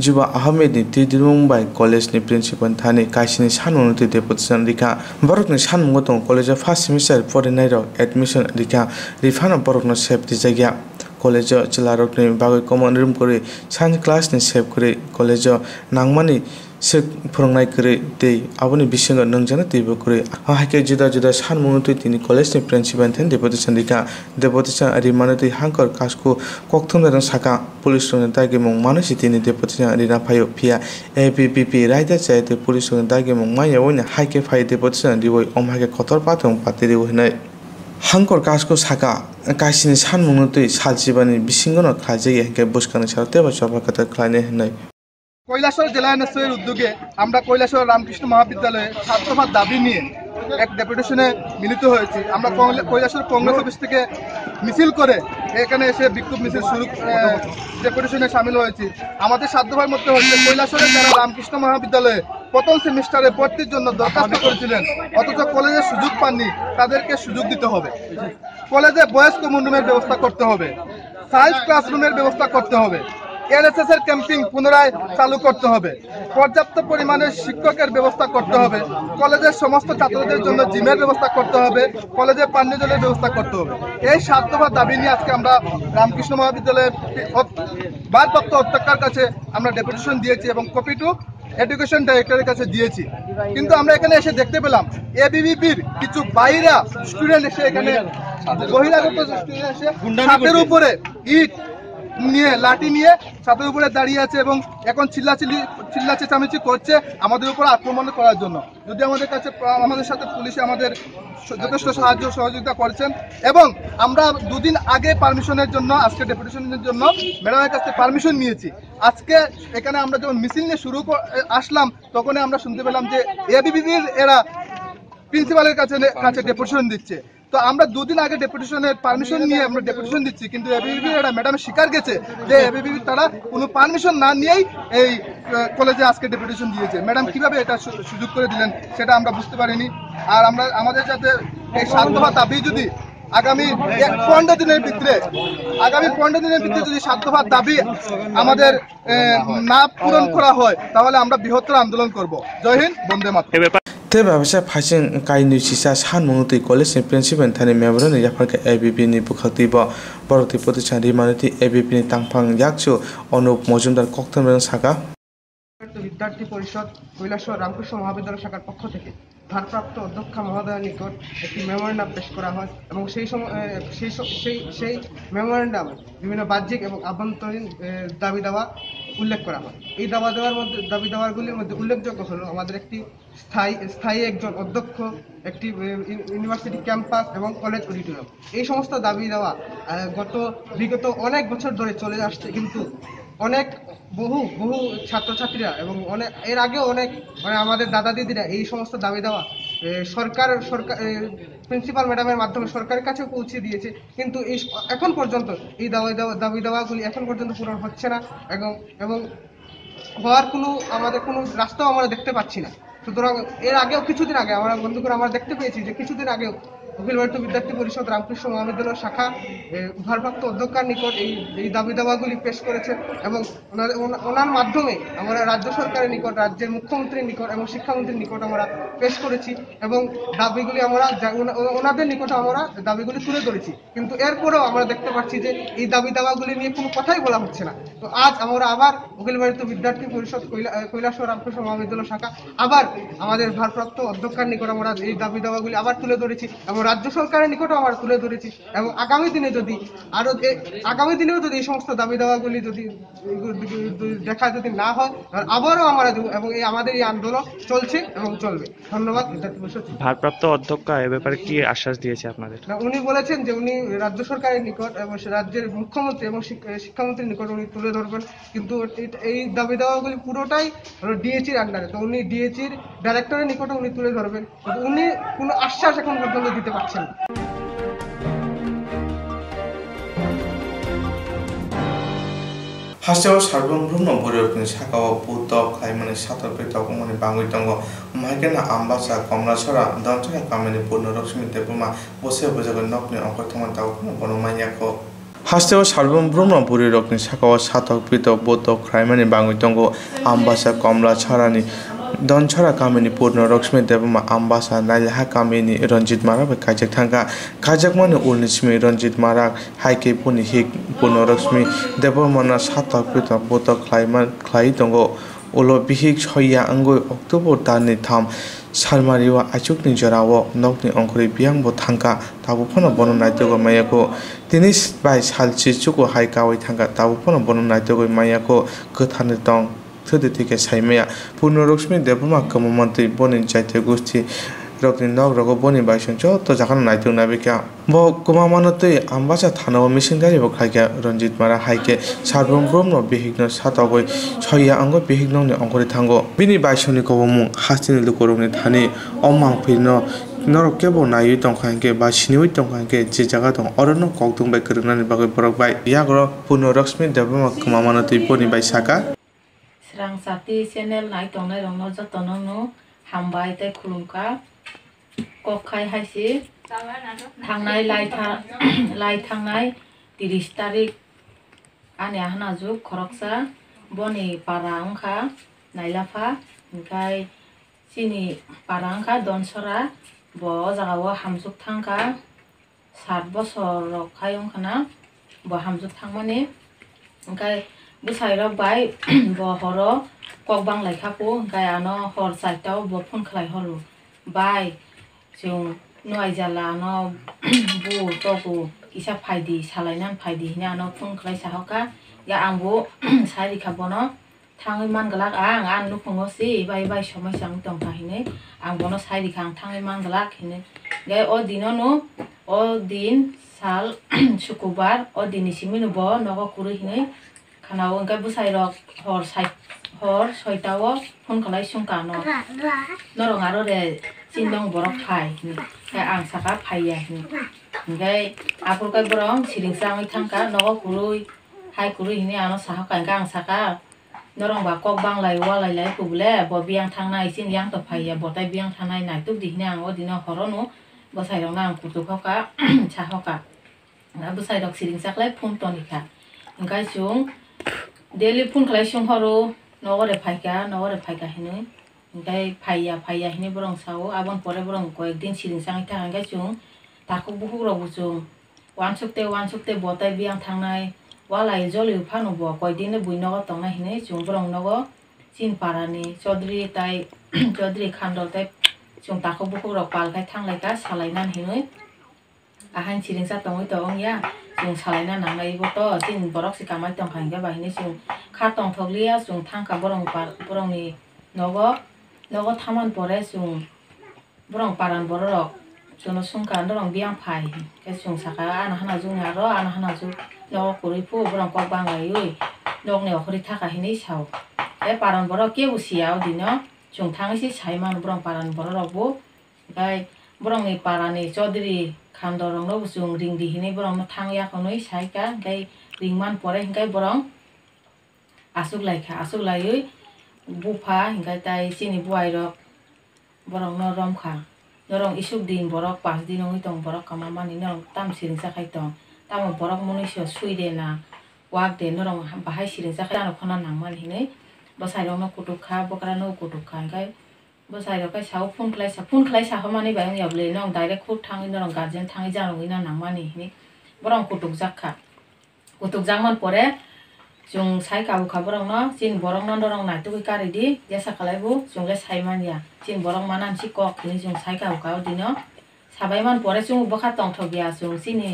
जुबा आहमेदनि तिदिरुंबाइ कलेजनि प्रिन्सिपल थानि काइसिनि सानमुनुति डेपोजिशन रिखा बरकनि सानमुंगो दं कलेज फार्स्ट सेमिस्टार फरायनाय रक एडमिशन रिखा रिफानो बरकनो सेफटि जायगा कलेज जिल्लारकनि बागै कमन रुम करे साइन्स क्लासनि सेफ करे कलेज नांगमानि से फोरोंनाय करे दै आबुनि बिसंग नंजानो दैबो करे हाइके जुदा जुदा सानमुनुति तिनि कलेजनि प्रिन्सिपल थानि डेपोजिशन रिखा डेपोजिशन रिमानति हांकर कासको कोक्थुमजों साका पुलिस रंग दागे मं मानसि तिनि डेपोजिशन रिना फायो फिया एबीपीपी राइदा चाइते पुलिस रंग दागे मं मायावनि हाइके फाय डेपोजिशन रिवय अमहाके खतर पाथं पातिरि होनाय हांकर कासको साका कासिनि सानमुनुति सालजिबानि बिसिंगनो खाजाय हेके बुसकानि सारते बा सभाकता खायने होनाय কৈলাসহর জেলা এনএসএর উদ্যোগে আমরা কৈলাসহর রামকৃষ্ণ মহাবিদ্যালয়ে ছাত্রদের দাবি নিয়ে এক ডেপুটেশনে মিলিত হয়েছি। আমরা কৈলাসহর কংগ্রেস অফিস থেকে মিছিল করে এখানে এসে বিক্ষোভ মিছিল শুরু ডেপুটেশনে সামিল হয়েছি। আমাদের সাধ্যভার মধ্যে হচ্ছে কৈলাসহরের যারা রামকৃষ্ণ মহাবিদ্যালয়ে প্রথম সেমিস্টারে ভর্তির জন্য দরখাস্ত করেছিলেন অথচ কলেজে সুযোগ পাননি, তাদেরকে সুযোগ দিতে হবে। কলেজে বয়েজ কমন রুমের ব্যবস্থা করতে হবে, সায়েন্স ক্লাসরুমের ব্যবস্থা করতে হবে, এনএসএস এর ক্যাম্পিং পুনরায় চালু করতে হবে, পর্যাপ্ত পরিমাণে শিক্ষকের ব্যবস্থা করতে হবে, কলেজের সমস্ত ছাত্রদের জন্য জিমের ব্যবস্থা করতে হবে, কলেজে পানীয় জলের ব্যবস্থা করতে হবে। এই 7 দফা দাবি নিয়ে আজকে আমরা রামকৃষ্ণ মহাবিদ্যালয়ের ভারপ্রাপ্ত অধ্যক্ষের কাছে আমরা ডেপুটেশন দিয়েছি এবং কপি টু এডুকেশন ডাইরেক্টরের কাছে দিয়েছি। কিন্তু আমরা এখানে এসে দেখতে পেলাম এবিভিপির কিছু বাইরা স্টুডেন্ট এসে এখানে বহিরাগত স্টুডেন্ট এসে ছাদের উপরে ইট নিয়ে লাঠি নিয়ে ছাদের উপরে দাঁড়িয়ে আছে এবং এখন চিল্লা চেঁচামেচি করছে আমাদের উপর আক্রমণ করার জন্য। যদি আমাদের সাথে পুলিশে আমাদের যথেষ্ট সাহায্য সহযোগিতা করছেন এবং আমরা 2 দিন আগে পারমিশনের জন্য আজকে ডেপুটেশনের জন্য ম্যাডামের কাছে পারমিশন নিয়েছি। আজকে এখানে আমরা যখন মিছিল নিয়ে আসলাম তখনই আমরা শুনতে পেলাম যে এবিভিপির এরা প্রিন্সিপালের কাছে ডেপুটেশন দিচ্ছে। তো আমরা 2 দিন আগে ডেপুটেশনের পারমিশন নিয়ে আমরা ডেপুটেশন দিচ্ছি, কিন্তু এবিভিপি এরা ম্যাডাম স্বীকার গেছে যে এবিভিপি তারা কোনো পারমিশন না নিয়েই এই কলেজে আজকে ডেপুটেশন দিয়েছে। ম্যাডাম কিভাবে এটা সুযোগ করে দিলেন সেটা আমরা বুঝতে পারিনি। আর আমাদের যাতে এই 7 দফা দাবি যদি আগামী 15 দিনের ভিতরে যদি 7 দফা দাবি আমাদের না পূরণ করা হয় তাহলে আমরা বৃহত্তর আন্দোলন করব। জয় হিন্দ, বন্দে মাতরম। ते व्यवसाय फाइसिं काइनि सिसा सानमुनुति कलेजनि प्रिन्सिपल थानि मेमोरेन्डाम याफारके एबिपिनि बुखाक्ति बरकति प्रतिष्ठान रिमानति एबिपिनि तांफां याकसु अनुप मजुमदार कोक्तमजों साका विद्यार्थी परिषद কৈলাসহর রামকৃষ্ণ মহাবিদ্যালয় শাখার পক্ষ থেকে ভারপ্রাপ্ত অধ্যক্ষ মহোদয়ের নিকট একটি মেমোরেন্ডাম পেশ করা হয় এবং সেই মেমোরেন্ডামে বিভিন্ন বাহ্যিক এবং আভ্যন্তরীণ দাবি দেওয়া উল্লেখ করা হয়। এই দাবি দেওয়াগুলির মধ্যে উল্লেখযোগ্য হলো আমাদের একটি স্থায়ী একজন অধ্যক্ষ, একটি ইউনিভার্সিটি ক্যাম্পাস এবং কলেজ অডিটোরিয়াম। এই সমস্ত দাবি দেওয়া বিগত অনেক বছর ধরে চলে আসছে, কিন্তু অনেক বহু ছাত্রছাত্রীরা এবং এর আগেও অনেক আমাদের দাদা দিদিরা এই সমস্ত দাবি দেওয়া সরকার প্রিন্সিপাল ম্যাডামের মাধ্যমে সরকারের কাছে পৌঁছে দিয়েছে, কিন্তু এখন পর্যন্ত এই দাবি দেওয়াগুলি এখন পর্যন্ত পূরণ হচ্ছে না এবং হওয়ার আমাদের কোনো রাস্তাও আমরা দেখতে পাচ্ছি না। সুতরাং এর আগেও কিছুদিন আগে আমরা দেখতে পেয়েছি যে কিছুদিন আগেও অখিল ভারতীয় বিদ্যার্থী পরিষদ রামকৃষ্ণ মহাবিদ্যালয় শাখা ভারপ্রাপ্ত অধ্যক্ষার নিকট এই দাবি দাওয়াগুলি পেশ করেছেন এবং ওনার মাধ্যমে আমরা রাজ্য সরকারের নিকট, রাজ্যের মুখ্যমন্ত্রীর নিকট এবং শিক্ষামন্ত্রীর নিকট আমরা পেশ করেছি এবং দাবিগুলি ওনাদের নিকট আমরা দাবিগুলি তুলে ধরেছি। কিন্তু এরপরেও আমরা দেখতে পাচ্ছি যে এই দাবি দাওয়াগুলি নিয়ে কোনো কথাই বলা হচ্ছে না। তো আজ আমরা আবার অখিল ভারতীয় বিদ্যার্থী পরিষদ কৈলাসহর রামকৃষ্ণ মহাবিদ্যালয় শাখা আবার আমাদের ভারপ্রাপ্ত অধ্যক্ষার নিকট আমরা এই দাবি দাওয়াগুলি আবার তুলে ধরেছি এবং রাজ্য সরকারের নিকটও আমরা তুলে ধরেছি এবং আগামী দিনেও যদি এই সমস্ত দাবি দাওয়াগুলি যদি না হয় আবারও আমরা দেবো এবং আমাদের এই আন্দোলন চলছে এবং চলবে। ধন্যবাদ। ভারপ্রাপ্ত অধ্যক্ষ এ ব্যাপারে কি আশ্বাস দিয়েছে আপনাদের? উনি বলেছেন যে উনি রাজ্য সরকারের নিকট এবং রাজ্যের মুখ্যমন্ত্রী এবং শিক্ষামন্ত্রীর নিকট উনি তুলে ধরবেন, কিন্তু এই দাবি দাওয়াগুলি পুরোটাই ডিএচির আন্ডারে। তো উনি ডিএচির ডাইরেক্টরের নিকটে উনি তুলে ধরবেন, কিন্তু উনি কোনো আশ্বাস এখন পর্যন্ত দিতে পারছেন না। हास्टेल सार्वभौम बर'फोरनि साखाव पुतक खायमानि साथरफोर दावगमानि बाङै दङ माइकेना आम्बासा कमलासरा दनसरा कामिनि पूर्णलक्ष्मी देबमा बसे बजागन नकनि अंकथमा दावखनो बनमायाखौ हास्टेल सार्वभौम बर'फोरनि साखाव साथरफोर पुतक खायमानि बाङै दङ आम्बासा कमलासरानि दनसरा कामिनि पूर्णलक्ष्मी देबमा आम्बासा नाइलाहा कामिनि रंजित मारा काजक थांगा काजकमानि उर्निस्मी रंजित मारा हाइके पुनि हिक पूर्णलक्ष्मी देबमाना साथरफोर पुतक खाय दङ उलो बिहिक सया अंगै अक्टोबर दाननि 3 सालमारिवा आचुकनि जरावो नकनि अंकुरि बियांबो थांगा ताबुफोनो बननायतगो मायाको तिनि बाय सालचि चुको हाइकावै थांगा ताबुफोनो बननायतगो मायाको गोथानि दं थोदे थिके साइमाया पूर्णलक्ष्मी देबमा कममन्त्रि बनि जायते गोष्ठी रकनि नग रगो बनि बायसं तो जाखान नायतों नाबिका ब कमामानतै आम्बासा थानाव मिसिंगारि ब खायका रंजित मारा हाइके सार्वभौम बिहिगन सातावै सया अंग बिहिगननि अंकुरि थांगो बिनि बायसंनि कबमु हास्तिनि लुकरनि थानि अमां फैनो नरक केबो नायै दंखांके बा सिनिवै दंखांके जे जागा दं अरनो कक्तुं बाय करनानि बागै बरक बाय याग्र पूर्णलक्ष्मी देबमा कमामानतै बनि बाय साका Swrangchati channel nai tongnai rongno jotono hambai tei khulumka kokhai haisi thangnai lai thangnai 30 tarik ani hana juk khoroksa boni para ongkha nailapha hingkai chini para ongkha donsora bo jagao hamjuk thangka 7 bochor rok khai ongkhana bo hamjuk thangmani hingkai बुसाई रक bye बहरो ककबां लाइखापो गायानो हर साइटाव ब fun खलाय हरु bye जों नय जाला न बु तको इसा फायदि सालायनान फायदि हिना न फन खलाय साहका या आंबो सारि खाबनो थाङै मानगलाक आं नुफुङोसि बाय समस्या दंफा हिने आं बनो सारि खां थाङै मानगलाक हिने गाय ओ दिननो ओ दिन साल शुक्रबार ओ दिनिसिमिनो ब नगो कुरु हिने खानाव ओंखाय बुसाई रक हर सयटाव फन खलाय सुंका नरं आरो रे चिन्दं बरक फाय आं साका फाया ओंखाय आफुरखाय बरं सिरिंस्राङै थांका नग कुरुय हाय कुरुय हिने आनो साहका आं साका नरं बा कक बांलाय वालायलाय पुबले ब बियां थांनाय सिन यां तो फाया बताय बियां थांनाय नायतुक दिहिने आं ओदिनो हरनो बुसाई रक आं कुतुखका साहका बुसाई रक सिरिंसाखलाय फुं टनिका ओंखाय सुं डेली फन खलाय संहरो नगरे फायका हिने ओंखाय फाया हिने बरं सावो आबन परे बरं कयेक दिन सिरिंसाङै थांगाय जों ताखौ बुहुग्राव जों वानसुकते बताय बियां थांनाय वालाय जलि फानो ब कयदिन बुइनग तंना हिने जों बरं नग चिन पारानि चौधरी खान्डल ताय जों ताखौ बुहुग्राव पालखाय थांलायका सालायनान हिने आहान सिरिंसा तङै तो ओंया जों सालायना नांनायबोथ' जों बरक सिकामाय दंखायो बाहिनी जों खा दंथलिया जों थांखा बरंनि नगो थामान परे जों बरं पारान बरक जों सुंखा दरं बियां फाय के जों साका आना हाना जों आरो आना हाना जों नगो कुरिफु बरं कक बांगायै नगने अखरि थाखा हिनै साव ए पारान बरक के उसियाव दिनो जों थांसि साइमान बरं पारान बरकबो गाय बरंनि पारानि चौधरी खामदरंनो जों रिं दिहिनै बरं थांयाखौनै साइका गाय रिंमान परे गाय बरं आसुक लायै बुफा गाय ताइ सिनि बुआइरक बरं न रमखा नरं इसुक दिन बरक 5 दिन दं बरक कामा मानि नरं ताम सिरिं जाखाय दं ताम बरक मुनिसो सुइदेना वाक दे नरं बाहाय सिरिं जाखाय जानो खना नांमान हिनै बसाइरं न कुटुखा बकरा न कुटुखा गाय बसाइरं गाय साव फुन खलाय साहो मानि बायं याबले नरं डाइरेक्ट खुद थाङै नरं गार्जेन थाङै जानोइ ना नांमानि हिनै बरं कुटुक जाकमान परे जों साइ काबुखा बरं न जिन बरं न नरं नाइतुकै कारिदि जेसा खालायबो जोंले साइमानिया जिन बरं मानानसि कक हिनै जों साइ काबुखा दिनो साबायमान परे जों बखा तंथगिया जों सिनि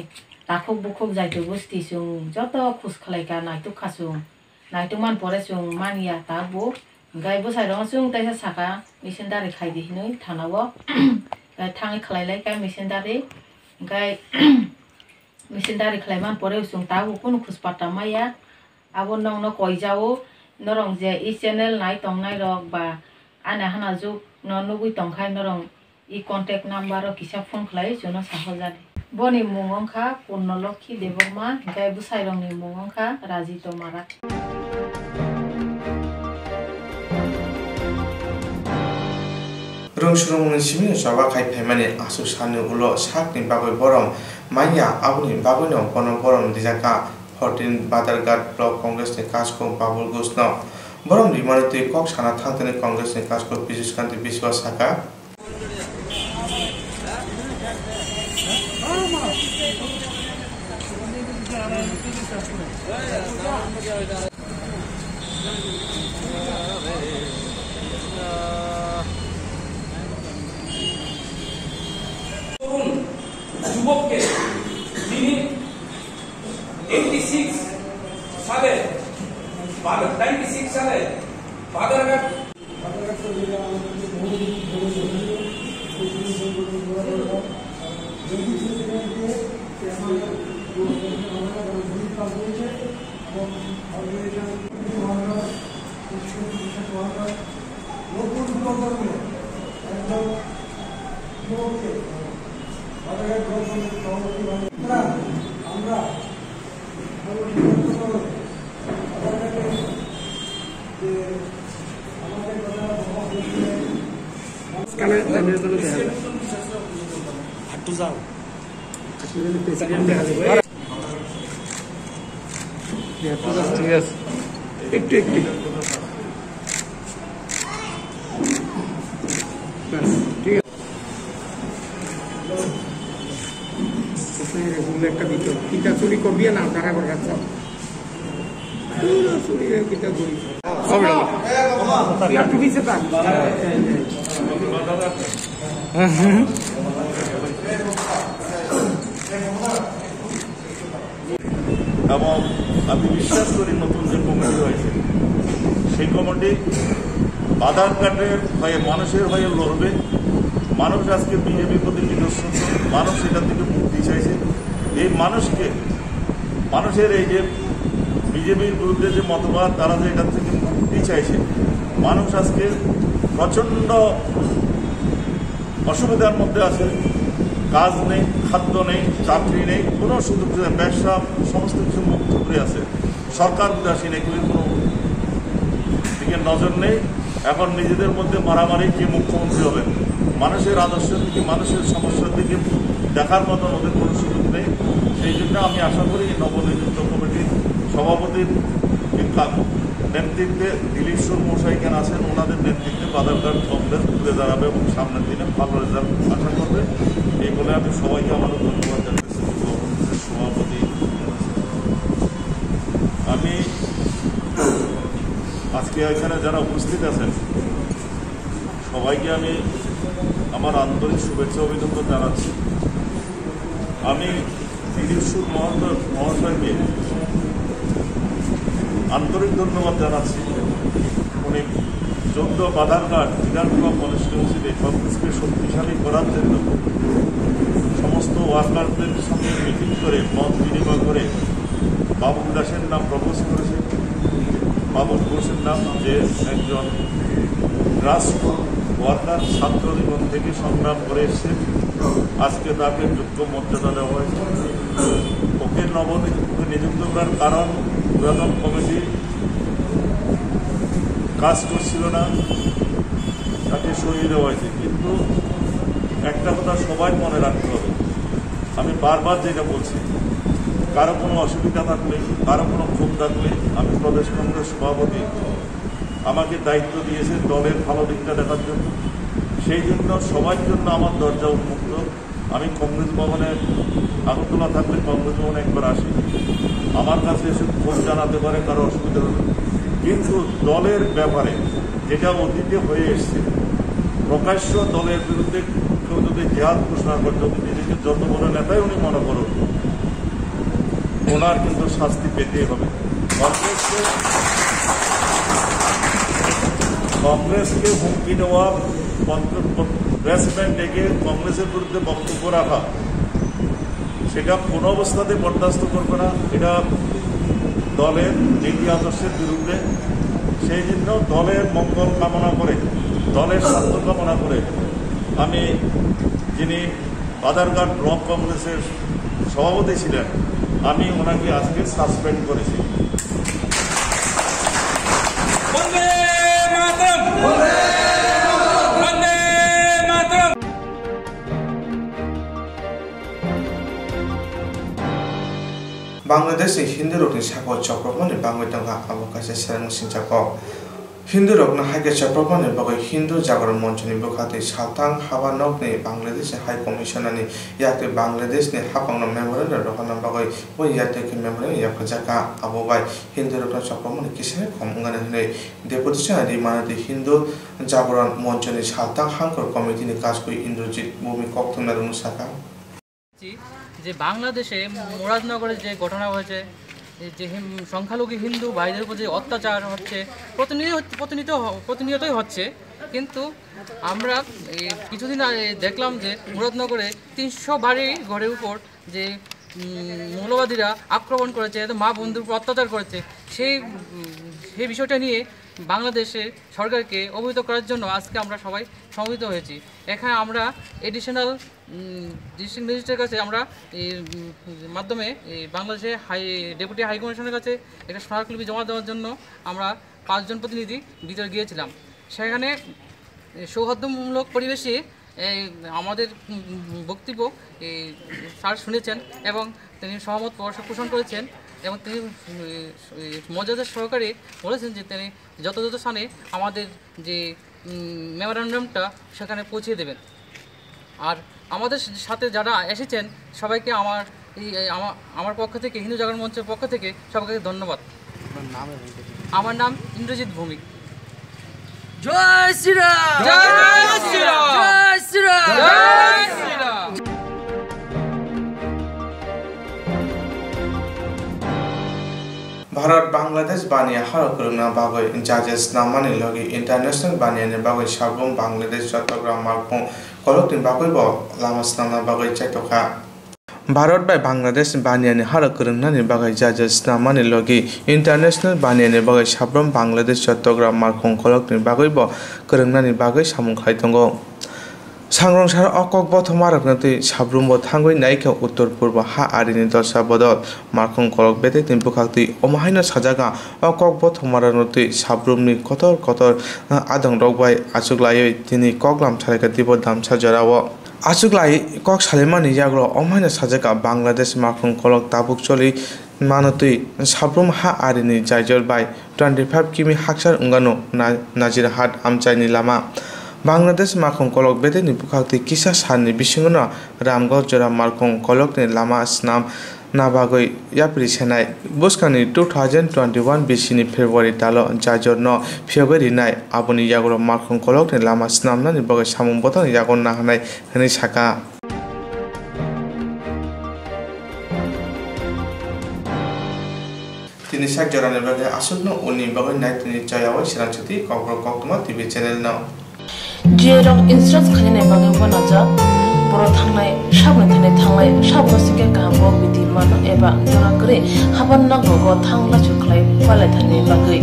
दाखुक बुखुक जायतु बुस्ति जों जत खुस खालायका नाइतुक खासुं नाइतुमान परे जों मानिया ताबो गाय बसाइरं जों ताइसा साका मिसेनदारि खायदि हिनै थानावो गाय थाङै खालायलाय गाय मिसेनदारि गाय मिसेनदारि खालायमान परे जों ताबो कुनु खुसपाटा माया आबो नंनो कयजाओ नरं जे इ चैनल नाय तंनाय रक बा आना हाना जुग न नुगुइ तंखाय नरं इ कन्टेक्ट नाम्बार किसा फोन खलाय जोनो साहजादि बनि मुंगंखा पुर्णलक्षी देबरमा गाय बुसाइरंनि मुंगंखा राजित मारा रंसुरंनि सिमिनो साबा खायफायमानि आसु सानो उलो साकनि बागै बरम माइया आबुनि बागैनो बनो बरम दिजाका 14 बादारघाट ब्लक कांग्रेसनि काजखौ बाबुल गुसनो बरम बिमानति कक साना थांतनि कांग्रेसनि काजखौ बिजुसकान्ति बिश्वा साका যুবককে তিনি 96 সালে Badharghat kita suri kopian na cara berkata suri kita guri ya tu bisa tak এবং আমি বিশ্বাস করি নতুন যে কমিটি হয়েছে সেই কমিটি বাধারঘাটের হয়ে মানুষের হয়ে লড়বে মানুষ আজকে বিজেপির প্রতি বিনষ্ট মানুষ এটা থেকে মুক্তি চাইছে এই মানুষের এই যে বিজেপির বিরুদ্ধে যে মতবাদ তারা যে এটার থেকে মুক্তি চাইছে মানুষ আজকে প্রচণ্ড অসুবিধার মধ্যে আছে কাজ নেই খাদ্য নেই চাকরি নেই কোনো সুযোগ ব্যবসা সমস্ত কিছু মুক্ত করে আছে সরকার উদাসীন এগুলির কোনো দিকে নজর নেই এখন নিজেদের মধ্যে মারামারি কে মুখ্যমন্ত্রী হবেন মানুষের আদর্শের দিকে মানুষের সমস্যার দিকে দেখার মতন ওদের কোনো সুযোগ নেই সেই জন্য আমি আশা করি নবনিযুক্ত কমিটির সভাপতির নেতৃত্বে দিলীশ্বর মশাই কেন আছেন ওনাদের নেতৃত্বে বাদারঘাট কংগ্রেস ঘুরে দাঁড়াবে এবং সামনের দিনে ভালো রেজাল্ট আশা করবে এই বলে আমি সবাইকে আমারও ধন্যবাদ জানাচ্ছি সভাপতি আমি আজকে এখানে যারা উপস্থিত আছেন সবাইকে আমি আমার আন্তরিক শুভেচ্ছা অভিনন্দন জানাচ্ছি আমি দিলীপ মহাশয়কে আন্তরিক ধন্যবাদ জানাচ্ছি। উনি 14 বাধারঘাট বিধানসভা কনস্টিটিউন্সিতে কংগ্রেসকে শক্তিশালী করার জন্য সমস্ত ওয়ার্কারদের সঙ্গে মিটিং করে মত বিনিময় করে বাবুল দাসের নাম প্রপোজ করেছে। বাবুল ঘোষের নাম, যে একজন গ্রাসরুট ওয়ার্কার ছাত্র জীবন থেকে সংগ্রাম করে এসছে, আজকে তাকে যোগ্য মর্যাদা দেওয়া হয়েছে। ওকে নিযুক্ত করার কারণ পুরাতন কমিটি কাজ করছিল না, তাকে সরিয়ে দেওয়া হয়েছে। কিন্তু একটা কথা সবাই মনে রাখতে হবে, আমি বারবার যেটা বলছি, কারো কোনো অসুবিধা থাকলে, কারো কোনো ক্ষোভ থাকলে, আমি প্রদেশ কংগ্রেস সভাপতি, আমাকে দায়িত্ব দিয়েছে দলের ভালো দিকটা দেখার জন্য। সেই জন্য সবার জন্য আমার দরজা উন্মুক্ত। আমি কংগ্রেস ভবনে আগরতলা থাকলে কংগ্রেস ভবনে একবার আসি, আমার কাছে এসে ক্ষোভ জানাতে পারে, কারো অসুবিধা হবে। কিন্তু দলের ব্যাপারে যেটা অতীতে হয়ে এসছে, প্রকাশ্য দলের বিরুদ্ধে কেউ যদি জেহাদ ঘোষণা করে, যদি নিজেকে যত বড় নেতাই উনি মনে করুন, ওনার কিন্তু শাস্তি পেতেই হবে। কংগ্রেসকে হুমকি দেওয়া, প্রেসিডেন্ট ডেকে কংগ্রেসের বিরুদ্ধে বক্তব্য রাখা, সেটা কোনো অবস্থাতে বরদাস্ত করবে না। এটা দলের নীতি আদর্শের বিরুদ্ধে। সেই জন্য দলের মঙ্গল কামনা করে, দলের স্বার্থ কামনা করে আমি, যিনি বাধারঘাট ব্লক কংগ্রেসের সভাপতি ছিলেন, আমি ওনাকে আজকে সাসপেন্ড করেছি। বাংলাদেশ হিন্দু রকনি সাকো চক্রবর্তী বাংলাদেশ আবকাশে Swrangchati হিন্দু রকনা হাইকে চক্রবর্তী বাগৈ হিন্দু জাগরণ মঞ্চনি বখাতে সাতাং হাবা নকনি বাংলাদেশ হাই কমিশনারনি ইয়াতে বাংলাদেশনি হাপাংনা মেমোরেন্ডাম রহনা বাগৈ ওই ইয়াতে মেমোরেন্ডাম ইয়াফজাকা আববাই হিন্দু রকনা চক্রবর্তী কিসে কমগানে হলে ডেপুটেশন রিমানতি হিন্দু জাগরণ মঞ্চনি সাতাং হাঙ্কর কমিটিনি কাজকই ইন্দ্রজিৎ ভূমি Koktwma রুনসাকা যে বাংলাদেশে মুরাদনগরে যে ঘটনা হয়েছে, যে সংখ্যালঘু হিন্দু ভাইদের উপর যে অত্যাচার হচ্ছে, প্রতিনিয়তই হচ্ছে। কিন্তু আমরা কিছুদিন আগে দেখলাম যে মুরাদনগরে 300 বাড়ি ঘরের উপর যে মৌলবাদীরা আক্রমণ করেছে, মা বন্ধুর উপর অত্যাচার করেছে। সেই বিষয়টা নিয়ে বাংলাদেশের সরকারকে অবহিত করার জন্য আজকে আমরা সবাই সমবেত হয়েছি। এখানে আমরা এডিশনাল ডিস্ট্রিক্ট ম্যাজিস্ট্রেটের কাছে আমরা মাধ্যমে বাংলাদেশের ডেপুটি হাই কমিশনের কাছে একটা স্মারকলিপি জমা দেওয়ার জন্য আমরা 5 জন প্রতিনিধি ভিতরে গিয়েছিলাম। সেখানে সৌহার্দ্যমূলক পরিবেশে আমাদের বক্তব্য স্যার শুনেছেন এবং তিনি সহমত পোষণ করেছেন এবং তিনি মর্যাদার সহকারে বলেছেন যে তিনি যথাযথ স্থানে আমাদের যে মেমোরেন্ডামটা সেখানে পৌঁছে দেবেন। আর আমাদের সাথে যারা এসেছেন সবাইকে আমার পক্ষ থেকে, হিন্দু জাগরণ মঞ্চের পক্ষ থেকে সবাইকে ধন্যবাদ। আমার নাম ইন্দ্রজিৎ ভূমি। জয় শ্রীরাম, জয় শ্রীরাম, জয় শ্রীরাম, জয় শ্রীরাম। भारत बांग्लादेश बानिया हारकुलना बागै जाजेस नामानि लगी इंटरनेशनल बानियानि बागै साबुम बांग्लादेश चट्टग्राम मार्कं कलकनि बागै ब लामा स्नाना बागै चैतका भारत बाय बांग्लादेश बानियानि हारकुलनानि बागै जाजेस नामानि लगी इंटरनेशनल बानियानि बागै साबुम बांग्लादेश चट्टग्राम मार्कं कलकनि बागै ब करंनानि बागै सामुं खायतंगो सांग्रांसार Kokborok मारकनति साब्रुमबो थांगै नायखौ उत्तर पूर्व हा आरिनि दर्शा बदल मार्कं कलक बेते तिन बुखाक्ति अमाहायना साजागा Kokborok मारकनति साब्रुमनि कतर कतर आदं रगबाय आचुगलायै तिनि कगलाम सालायका दिबो दामसा जराव आचुगलायै कक सालेमानि जाग्रो अमाहायना साजागा बांग्लादेश मार्कं कलक ताबुक चलि मानतै साब्रुम हा आरिनि जायजर बाय 25 किमि हाक्सार उंगानो नाजिरहाट आमचाइनि लामा बांग्लादेश मार्कं कलक बेदेनि बुखाक्ति किसा साननि बिसिङावनो रामगढ़ जरा मार्कं कलकनि लामा स्नाम नाबागै याप्रि सेनाय बुस्कानि 2021 बिसिनि फेब्रुवारि दालो जाजरनो फेब्रुवारि नाय आबनि यागरो मार्कं कलकनि लामा स्नामनानि बगै सामुं बतन यागन नाहानाय हनै साका tini sak jorane bage asukno uni bage nai tini chayawa Swrangchati Kokborok Koktwma TV channel no Jerong insurance khane bage bonaja boro thangnai sabne thane thanglai sabno sike kahbo bidi mano eba jora kre haban na gogo thangla chuklai pale thane bage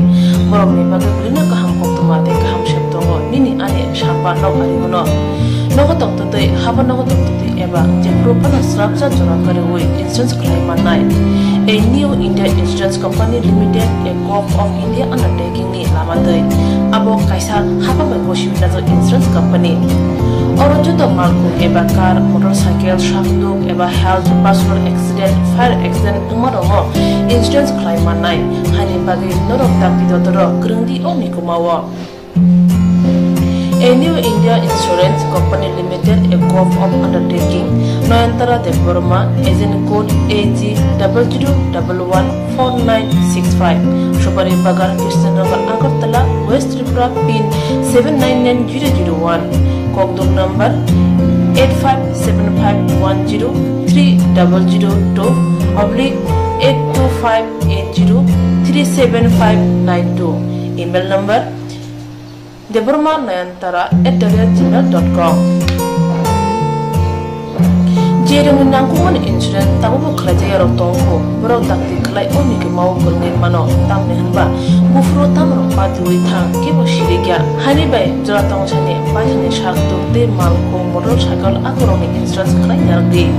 borok ni bage bulina kaham Koktwma te kaham sheptongo nini ane sapa no arigono nogo toktote haban nogo toktote eba je propana srapcha jora kare oi insurance claim manai a new India Insurance Company Limited a co-op of India undertaking ni lamadai abo kaisa haba bai boshibina jo insurance company oro joto malku eba car motorcycle shafduk eba health personal accident fire accident umarongo insurance claim manai hani bagi norok takti dotoro grungdi oni kumawa A new India Insurance Company Limited, a co-op of undertaking, Noyantara de Burma, agent code AG00114965, Shobari Bagar, Krishnagar, Agartala, West Tripura, PIN 799001, Kokborok number 857510-82580375592, email number deburma9antara@gmail.com. Jerung nangkuman insurance tabu kerja yang tongko berau takti kelai oni ke mau kerja mano tam nehanba bufro tam rompa diwi thang kibo shirikya hani bay jora tong chane bahani shak dokte malko motorcycle akoroni insurance kelai yardi.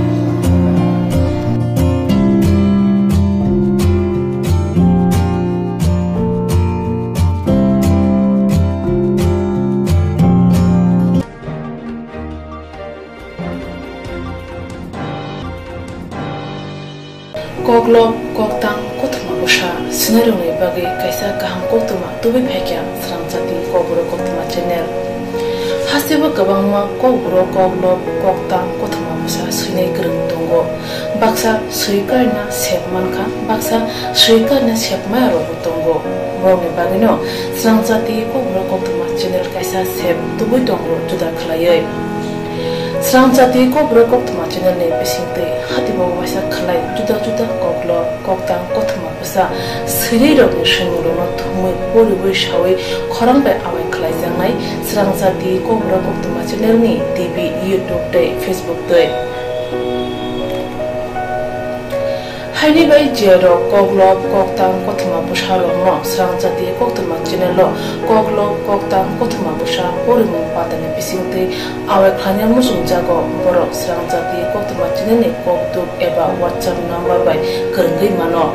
Koglom koktang Koktwma usha sinarungi bagi kaisa kaham Koktwma tubi phekya Swrangchati Kokborok Koktwma channel hasiba kabangma Kokborok koglom koktang Koktwma usha sinai grung tongo baksa suikarna sepmanka baksa suikarna sepmaro tongo borni bagino Swrangchati Kokborok Koktwma channel kaisa sep tubi tongo juda khalayai Swrangchati Kokborok Koktwma channel ne bisingte hatibo wasa khalai juda koklo koktang Koktwma usa sirei rogni shinguro no thumui poribu shawi khorang bai awai khalai jangnai Swrangchati Kokborok Koktwma channel ni TV YouTube te Facebook te Haini bai jero koglop koktang Koktwma bushalo no Swrangchati Koktwma channel lo koglop koktang Koktwma busha porimu patane bisingte awai khlanyal musung jago borok Swrangchati Koktwma channel ni koktuk eba WhatsApp number bai kerengei mano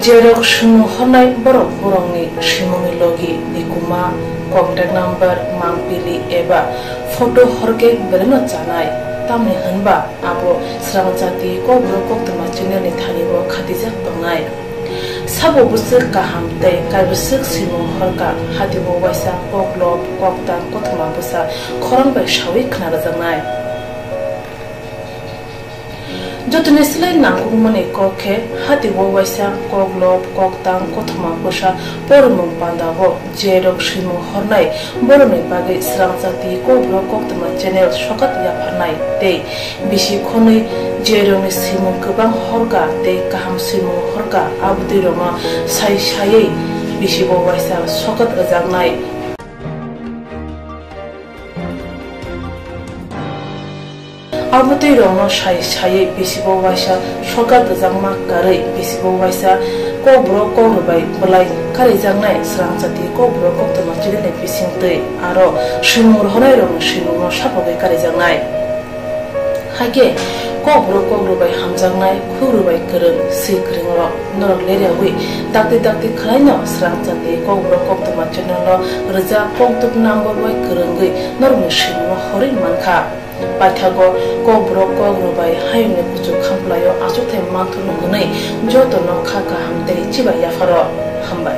jerok shunu honai borok borongni shimungi logi nikuma contact number mangpili eba photo horke bereno chanai tamni hanba abo Swrangchati Kokborok Koktwma channel ni thanibo khatijak tongnai sabo busuk kaham tei kaibusuk simung horka hatibo waisa koglop koktang Koktwma busa khorang bai shawi khna jangnai jotune slai nangung mane kokhe hatibo waisa koglop koktang Koktwma busa pormung pandago jerok simung hornai boroni bage Swrangchati Kokborok Koktwma channel shokat yaphanai tei bisi khonai jerong simung kubang horga tei kaham simung horga abdi roma sai sai bisi bo waisa shokat ajangnai abdi roma sai bisi bo waisa shokat ajangma kare bisi bo waisa Kokborok Kokborok bulai kare jangnai Swrangchati Kokborok Koktwma channel ni bisingte aro shimur honai rong shimur sapoge kare jangnai hage Kokborok bai hamjangnai khuru bai kereng sikringro norok lerewi dakti khlaino Swrangchati Kokborok Koktwma channel lo reja koktuk number bai kerengai normi shimno horin mankha paithago Kokborok bai hayne kuchu khamplayo asukthai mathunu hnai joto no khaka hamte chiba yafaro hambai